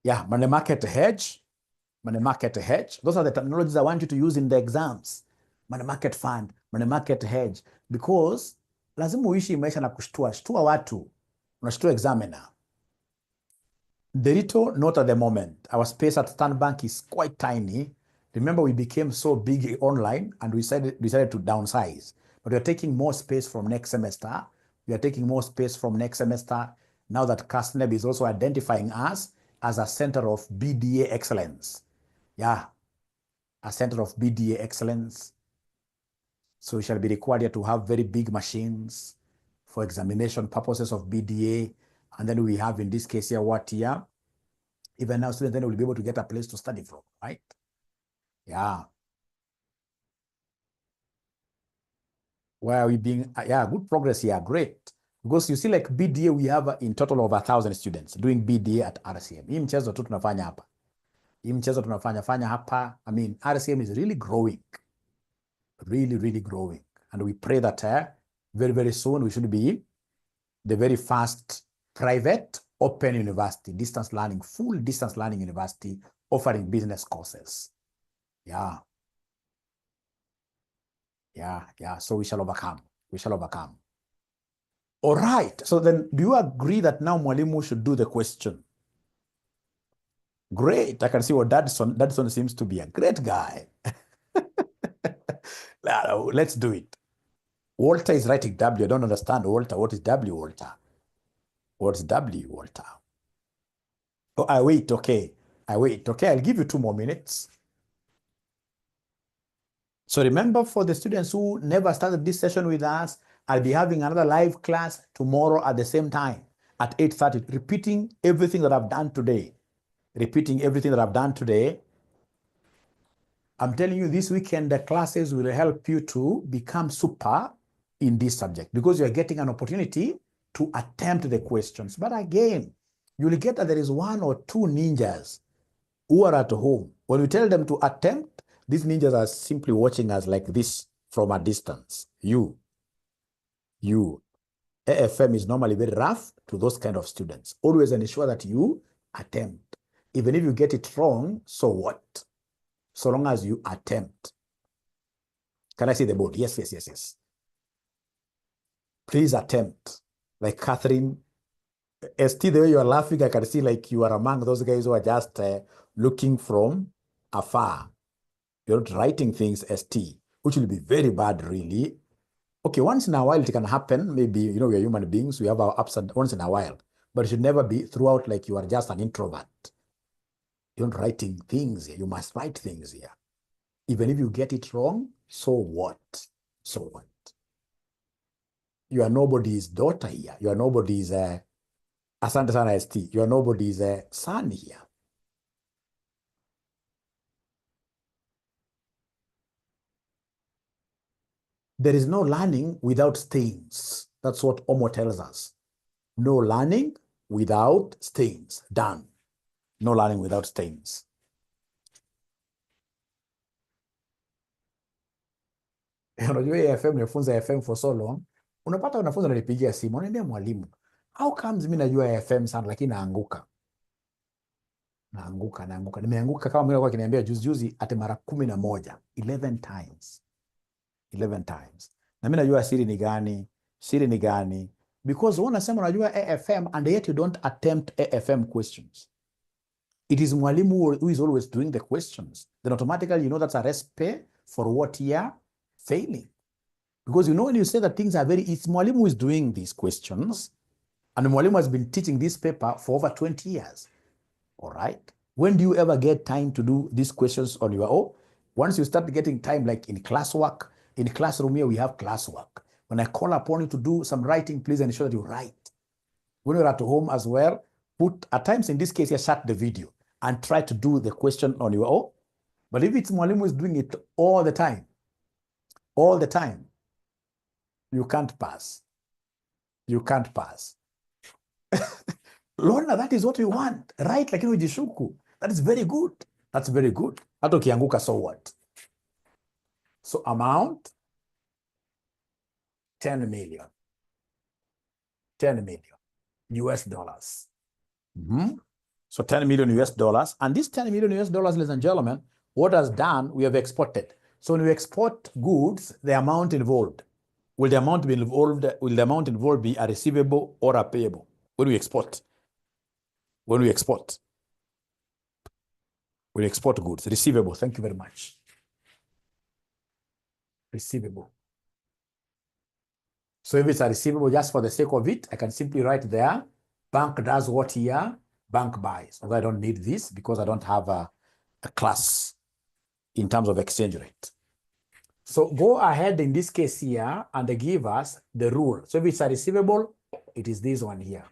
S1: Yeah, money market hedge. Money market hedge. Those are the terminologies I want you to use in the exams. Money market fund, money market hedge. Because lazima uishi maisha na kushtua watu. Unashtua examiner. The little, not at the moment. Our space at Stanbank is quite tiny. Remember, we became so big online and we decided to downsize. But we're taking more space from next semester. We are taking more space from next semester now that Kasneb is also identifying us as a center of BDA excellence. Yeah, a center of BDA excellence. So we shall be required here to have very big machines for examination purposes of BDA. And then we have in this case here what here? Even now students then will be able to get a place to study from, right? Yeah. Where are we being, yeah, good progress here, great. Because you see like BDA, we have in total over 1,000 students doing BDA at RCM. Hii mchezo tu tunafanya hapa. Hii mchezo tunafanya hapa, I mean, RCM is really growing. Really growing. And we pray that very, very soon we should be the very first private open university, distance learning, full distance learning university offering business courses. Yeah. So we shall overcome. All right. So then, do you agree that now Mwalimu should do the question? Great. I can see what Dadson seems to be a great guy. Let's do it. Walter is writing W. I don't understand, Walter. What is W, Walter? What's W, Walter? Oh, I wait. Okay. I'll give you 2 more minutes. So remember, for the students who never started this session with us, I'll be having another live class tomorrow at the same time at 8:30, repeating everything that I've done today. I'm telling you, this weekend, the classes will help you to become super in this subject because you're getting an opportunity to attempt the questions. But again, you'll get that there is 1 or 2 ninjas who are at home. When we tell them to attempt, these ninjas are simply watching us like this from a distance. AFM is normally very rough to those kind of students. Always ensure that you attempt. Even if you get it wrong, so what? So long as you attempt. Can I see the board? Yes. Please attempt. Like Catherine, ST, the way you are laughing, I can see like you are among those guys who are just looking from afar. You're not writing things ST, which will be very bad, really. Okay, once in a while it can happen. Maybe, we are human beings. We have our ups and once in a while. But it should never be throughout like you are just an introvert. You're not writing things here. You must write things here. Even if you get it wrong, so what? You are nobody's daughter here. You are nobody's Asante sana ST. You are nobody's son here. There is no learning without stains. That's what Omo tells us. No learning without stains. Done. No learning without stains. Unajua AFM nimefunza AFM for so long. Unapata wanafunzi wananipigia simu, wananiambia mwalimu, how comes mimi najua AFM sana lakini naanguka. Nimeanguka kama mwalimu akiniambia juzi ate mara 11, 11 times. 11 times. Na mimi najua siri ni gani? Because unasema unajua AFM and yet you don't attempt AFM questions. It is mwalimu who is always doing the questions. Then automatically you know that's a recipe for what you are failing. Because when you say that things are it's mwalimu who is doing these questions, and mwalimu has been teaching this paper for over 20 years. All right? When do you ever get time to do these questions on your own? Once you start getting time, like in classwork, in classroom here we have classwork. When I call upon you to do some writing, please ensure that you write. When you're at home as well, at times in this case here, shut the video and try to do the question on your own. But if it's mwalimu is doing it all the time, you can't pass. Lorna, that is what we want, right? Lakini ujishuku. That is very good. Hata ukianguka, so what? So amount, 10 million US dollars. So 10 million US dollars. And this 10 million US dollars, ladies and gentlemen, what has done, we have exported. So when we export goods, the amount involved, will the amount involved be a receivable or a payable? When we export goods, receivable. Thank you very much. Receivable. So if it's a receivable, just for the sake of it, I can simply write there, bank does what here? Bank buys. Although I don't need this because I don't have a class in terms of exchange rate. So go ahead in this case here and give us the rule. So if it's a receivable, it is this one here.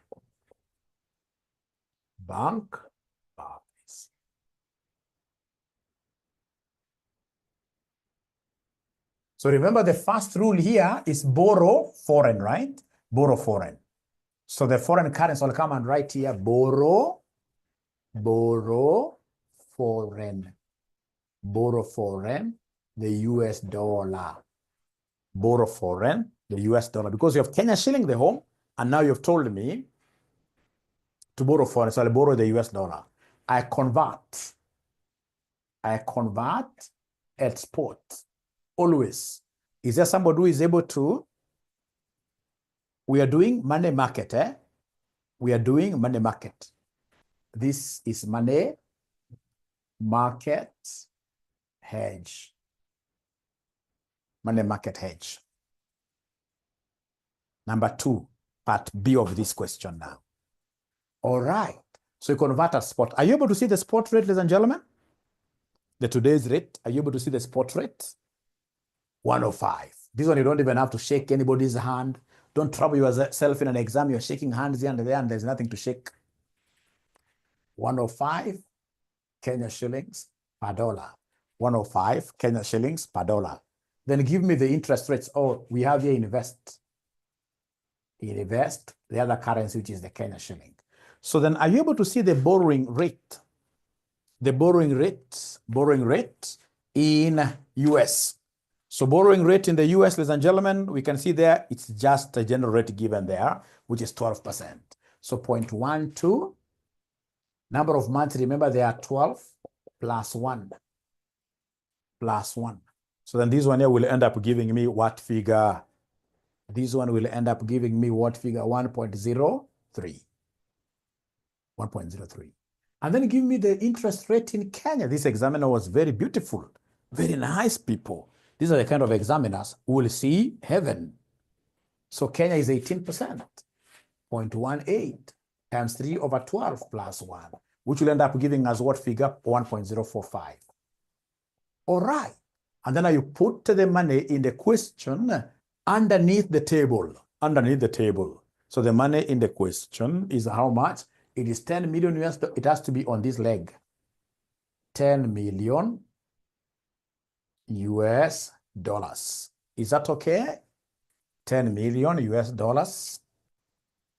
S1: Bank buys. So remember the first rule here is borrow foreign, right? Borrow foreign. So the foreign currency will come and write here, borrow foreign. Borrow foreign, the US dollar. Borrow foreign, the US dollar. Because you have Kenya shilling, the home, and now you've told me to borrow foreign, so I'll borrow the US dollar. I convert at spot, always. Is there somebody who is able to? We are doing money market, eh? We are doing money market. This is money market hedge. Money market hedge. Number 2, part B of this question now. All right. So you convert at spot. Are you able to see the spot rate, ladies and gentlemen? The today's rate. Are you able to see the spot rate? 105. This one you don't even have to shake anybody's hand. Don't trouble yourself in an exam. You're shaking hands here and there, and there's nothing to shake. 105 Kenya shillings per dollar. 105 Kenya shillings per dollar. Then give me the interest rates. Oh, we have here invest. Invest the other currency, which is the Kenya shilling. So then are you able to see the borrowing rate? The borrowing rate in US. So borrowing rate in the US, ladies and gentlemen, we can see there, it's just a general rate given there, which is 12%. So 0.12, number of months, remember they are 12 plus 1. So then this one here will end up giving me what figure? This one will end up giving me what figure? 1.03. 1.03. And then give me the interest rate in Kenya. This examiner was very beautiful, very nice people. These are the kind of examiners who will see heaven. So Kenya is 18%, 0.18 times 3 over 12 plus 1, which will end up giving us what figure? 1.045. All right. And then you put the money in the question underneath the table. So the money in the question is how much? It is 10 million US. It has to be on this leg. 10 million US dollars. Is that okay? 10 million US dollars.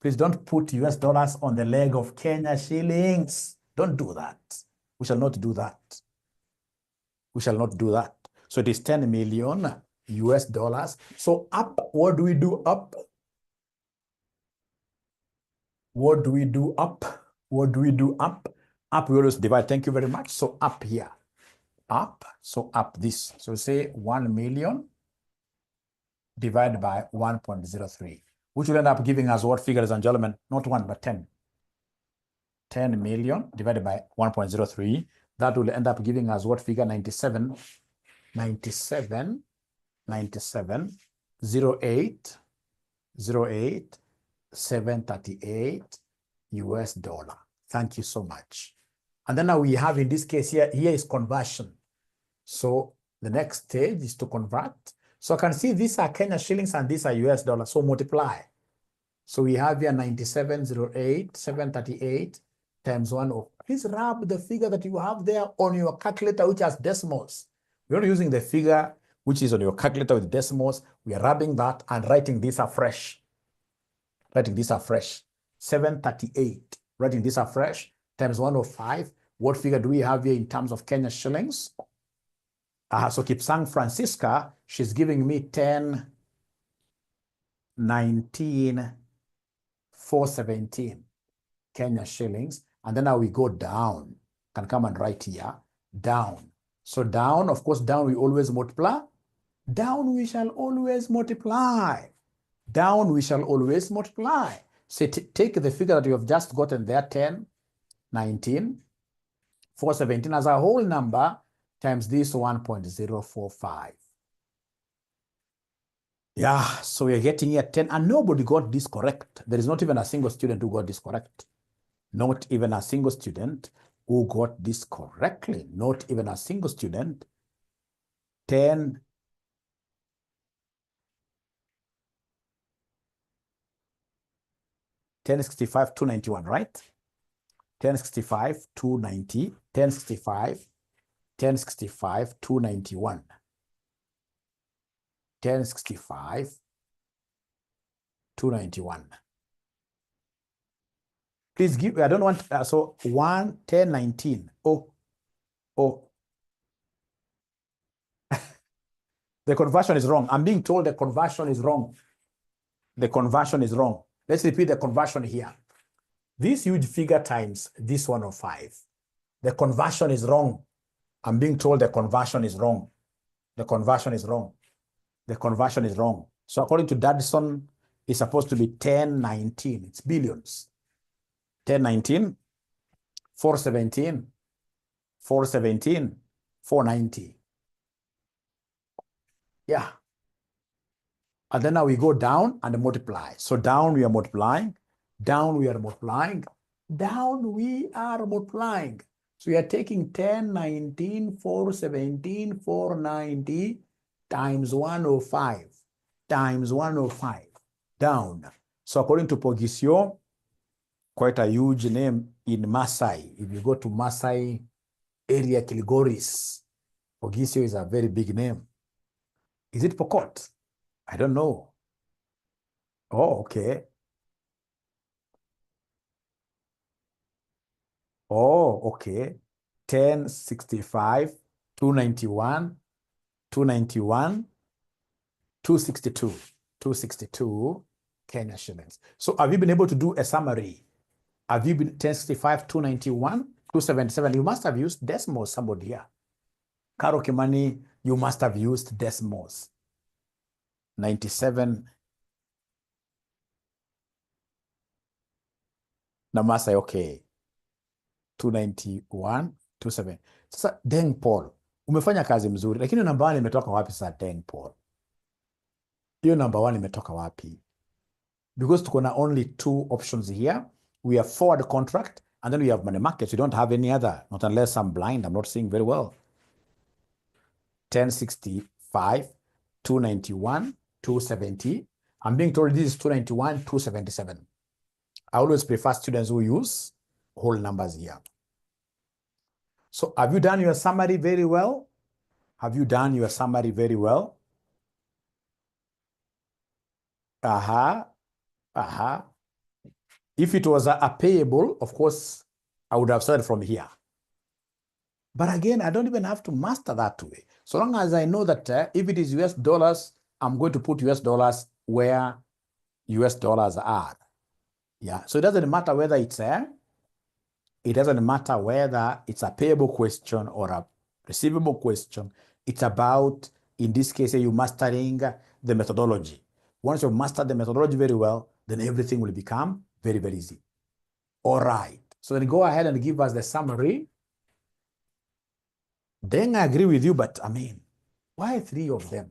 S1: Please don't put US dollars on the leg of Kenya shillings. Don't do that. We shall not do that. We shall not do that. So it is 10 million US dollars. So up, what do we do up? What do we do up? What do we do up? Up, we always divide. Thank you very much. So up here. Up. So up this. So say 1 million divided by 1.03, which will end up giving us what figure, ladies and gentlemen? Not 1, but 10. 10 million divided by 1.03. That will end up giving us what figure? 97, 08, 738 US dollar. Thank you so much. And then now we have in this case here is conversion. So the next stage is to convert. So I can see these are Kenya shillings and these are US dollars. So multiply. So we have here 9708, 738 times 1. Please rub the figure that you have there on your calculator, which has decimals. We're not using the figure which is on your calculator with decimals. We are rubbing that and writing this afresh. 738. Writing this afresh times 105. What figure do we have here in terms of Kenya shillings? So 𝗥𝗖𝗠 Francisca, she's giving me 10,19,417 Kenya shillings. And then now we go down. Can come and write here. Down. So down, of course, down we always multiply. Down we shall always multiply. Down we shall always multiply. So take the figure that you have just gotten there, 10,19,417 as a whole number times this 1.045. Yeah, so we're getting here 10, and nobody got this correct. There is not even a single student who got this correct. Not even a single student who got this correctly. Not even a single student. 1065, 291, right? 1065, 290, 1065, 291. 1065, 291. Please give, I don't want, so 1019. Oh, Oh, the conversion is wrong. I'm being told the conversion is wrong. The conversion is wrong. Let's repeat the conversion here. This huge figure times this 105. The conversion is wrong. I'm being told the conversion is wrong. The conversion is wrong. The conversion is wrong. So according to ฎ, it's supposed to be 1019. It's billions. 1019, 417, 417, 490. Yeah. And then now we go down and multiply. So down we are multiplying. Down we are multiplying. Down we are multiplying. So we are taking 1019, 417, 490 times 105 times 105 down. So according to 𝗏𝗏𝗃𝗏𝗃, quite a huge name in Maasai. If you go to Maasai area, Kilgoris, 𝗏𝗏𝗃𝗏𝗃 is a very big name. Is it Pokot? I don't know. Oh, okay. Oh, okay. 1065, 291, 291, 262, 262 Kenya shillings. So have you been able to do a summary? Have you been 1065, 291, 277? You must have used decimals, somebody here. Karo Kimani, you must have used decimals. 97. Namasai, okay. 291, 27. Sasa Deng Paul, umefanya kazi mzuri, lakini namba 1 imetoka wapi sasa Deng Paul? Hiyo namba 1 imetoka wapi? Because tuko na only 2 options here. We have forward contract and then we have money markets. We don't have any other, not unless I'm blind. I'm not seeing very well. 1065, 291, 270. I'm being told this is 291, 277. I always prefer students who use whole numbers here. So have you done your summary very well? Have you done your summary very well? If it was a payable, of course, I would have started from here. But again, I don't even have to master that way. So long as I know that if it is US dollars, I'm going to put US dollars where US dollars are. Yeah, so it doesn't matter whether it's it doesn't matter whether it's a payable question or a receivable question. It's about, in this case, you mastering the methodology. Once you master the methodology very well, then everything will become very, very easy. All right. So then go ahead and give us the summary. Then I agree with you, but I mean, why 3 of them?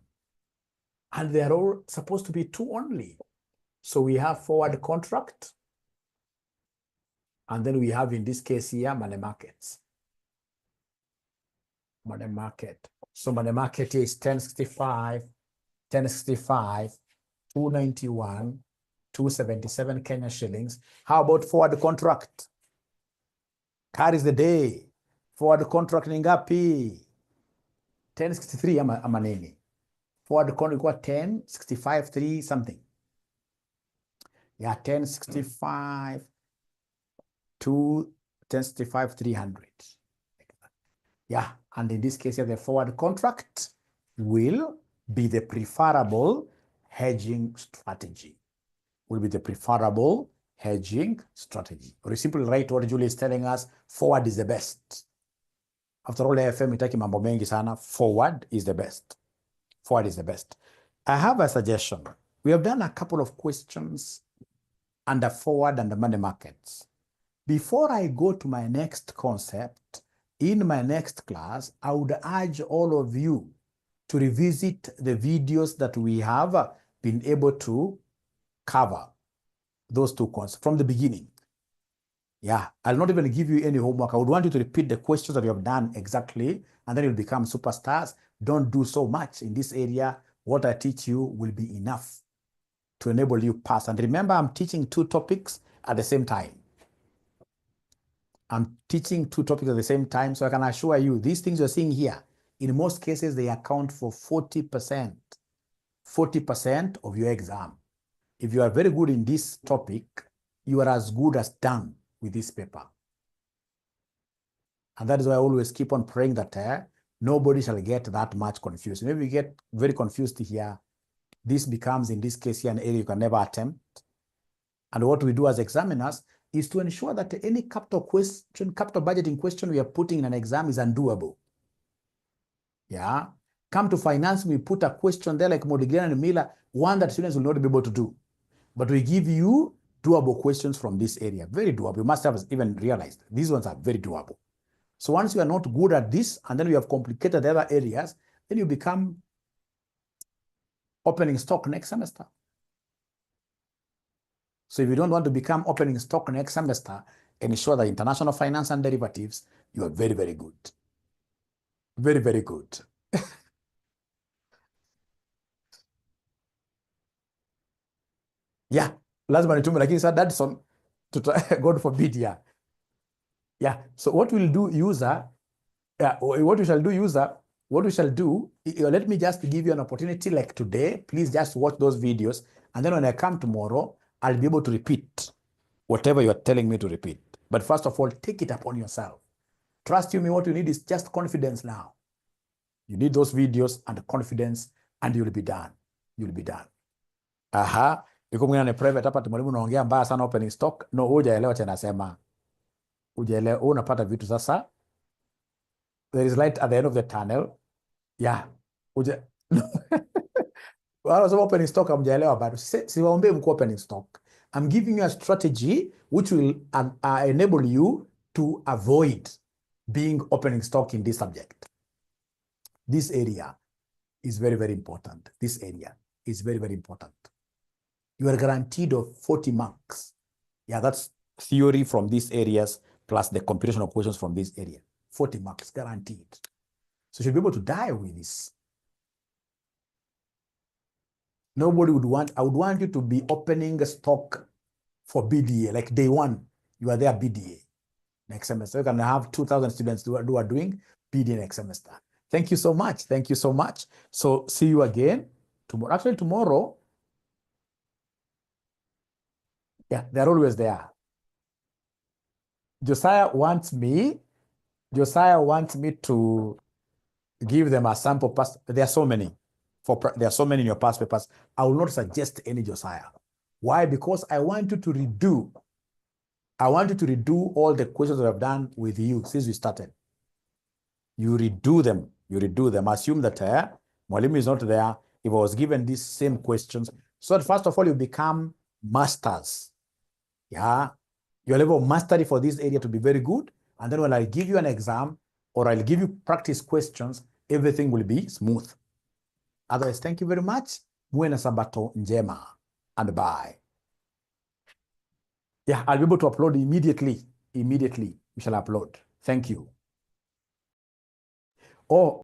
S1: And they're all supposed to be 2 only. So we have forward contract. And then we have, in this case here, money markets. Money market. So money market is 1065, 291, 277 Kenya shillings. How about forward contract? Carries the day. Forward contract ni ngapi? 1063 ama nini? Forward contract kwa 1065 3 something. Yeah, 1065 to 1065 300. Yeah, and in this case, the forward contract will be the preferable hedging strategy. Will be the preferable hedging strategy. Or you simply write what Julie is telling us, forward is the best. After all, AFM itaki mambo mengi sana, forward is the best. Forward is the best. I have a suggestion. We have done a couple of questions under forward and the money markets. Before I go to my next concept, in my next class, I would urge all of you to revisit the videos that we have been able to cover, those 2 concepts from the beginning. Yeah, I'll not even give you any homework. I would want you to repeat the questions that you have done exactly, and then you'll become superstars. Don't do so much in this area. What I teach you will be enough to enable you pass. And remember, I'm teaching 2 topics at the same time. I'm teaching 2 topics at the same time, so I can assure you, these things you're seeing here, in most cases, they account for 40% of your exam. If you are very good in this topic, you are as good as done with this paper. And that is why I always keep on praying that nobody shall get that much confused. Maybe we get very confused here. This becomes, in this case here, an area you can never attempt. And what we do as examiners is to ensure that any capital budgeting question we are putting in an exam is undoable. Yeah. Come to finance, we put a question there like Modigliani and Miller, one that students will not be able to do. But we give you doable questions from this area. Very doable. You must have even realized these ones are very doable. So once you are not good at this, and then we have complicated the other areas, then you become opening stock next semester. So if you don't want to become opening stock next semester, ensure that international finance and derivatives, you are very, very good. Very, very good. Yeah, lazima nitume, lakini sasa Dadson, God forbid, yeah. Yeah, so what we'll do, user, what we shall do, let me just give you an opportunity like today. Please just watch those videos. And then when I come tomorrow, I'll be able to repeat whatever you're telling me to repeat. But first of all, take it upon yourself. Trust you me, what you need is just confidence now. You need those videos and confidence, and you'll be done. You'll be done. Aha. Iko mwingine private hapa mwalimu unaongea mbaya sana opening stock. No, hujaelewa cha nasema. Hujaelewa, unapata vitu sasa. There is light at the end of the tunnel. Yeah. Wala opening stock hamjaelewa bado. Siwaombee mko opening stock. I'm giving you a strategy which will enable you to avoid being opening stock in this subject. This area is very, very important. This area is very, very important. You are guaranteed of 40 marks. Yeah, that's theory from these areas plus the computation of questions from this area. 40 marks guaranteed. So you should be able to die with this. Nobody would want, I would want you to be opening a stock for BDA, like day one, you are there BDA next semester. You can have 2,000 students who are doing BDA next semester. Thank you so much. Thank you so much. So see you again tomorrow. Actually, tomorrow, yeah, they're always there. Josiah wants me to give them a sample pass. There are so many. There are so many in your past papers. I will not suggest any Josiah. Why? Because I want you to redo. I want you to redo all the questions that I've done with you since we started. You redo them. You redo them. Assume that Mwalimu is not there. If I was given these same questions, so that first of all, you become masters. Yeah. Your level of mastery for this area to be very good. And then when I give you an exam or I'll give you practice questions, everything will be smooth. Otherwise, thank you very much. Muwe na sabato njema. And bye. Yeah, I'll be able to upload immediately. Immediately, we shall upload. Thank you. Oh.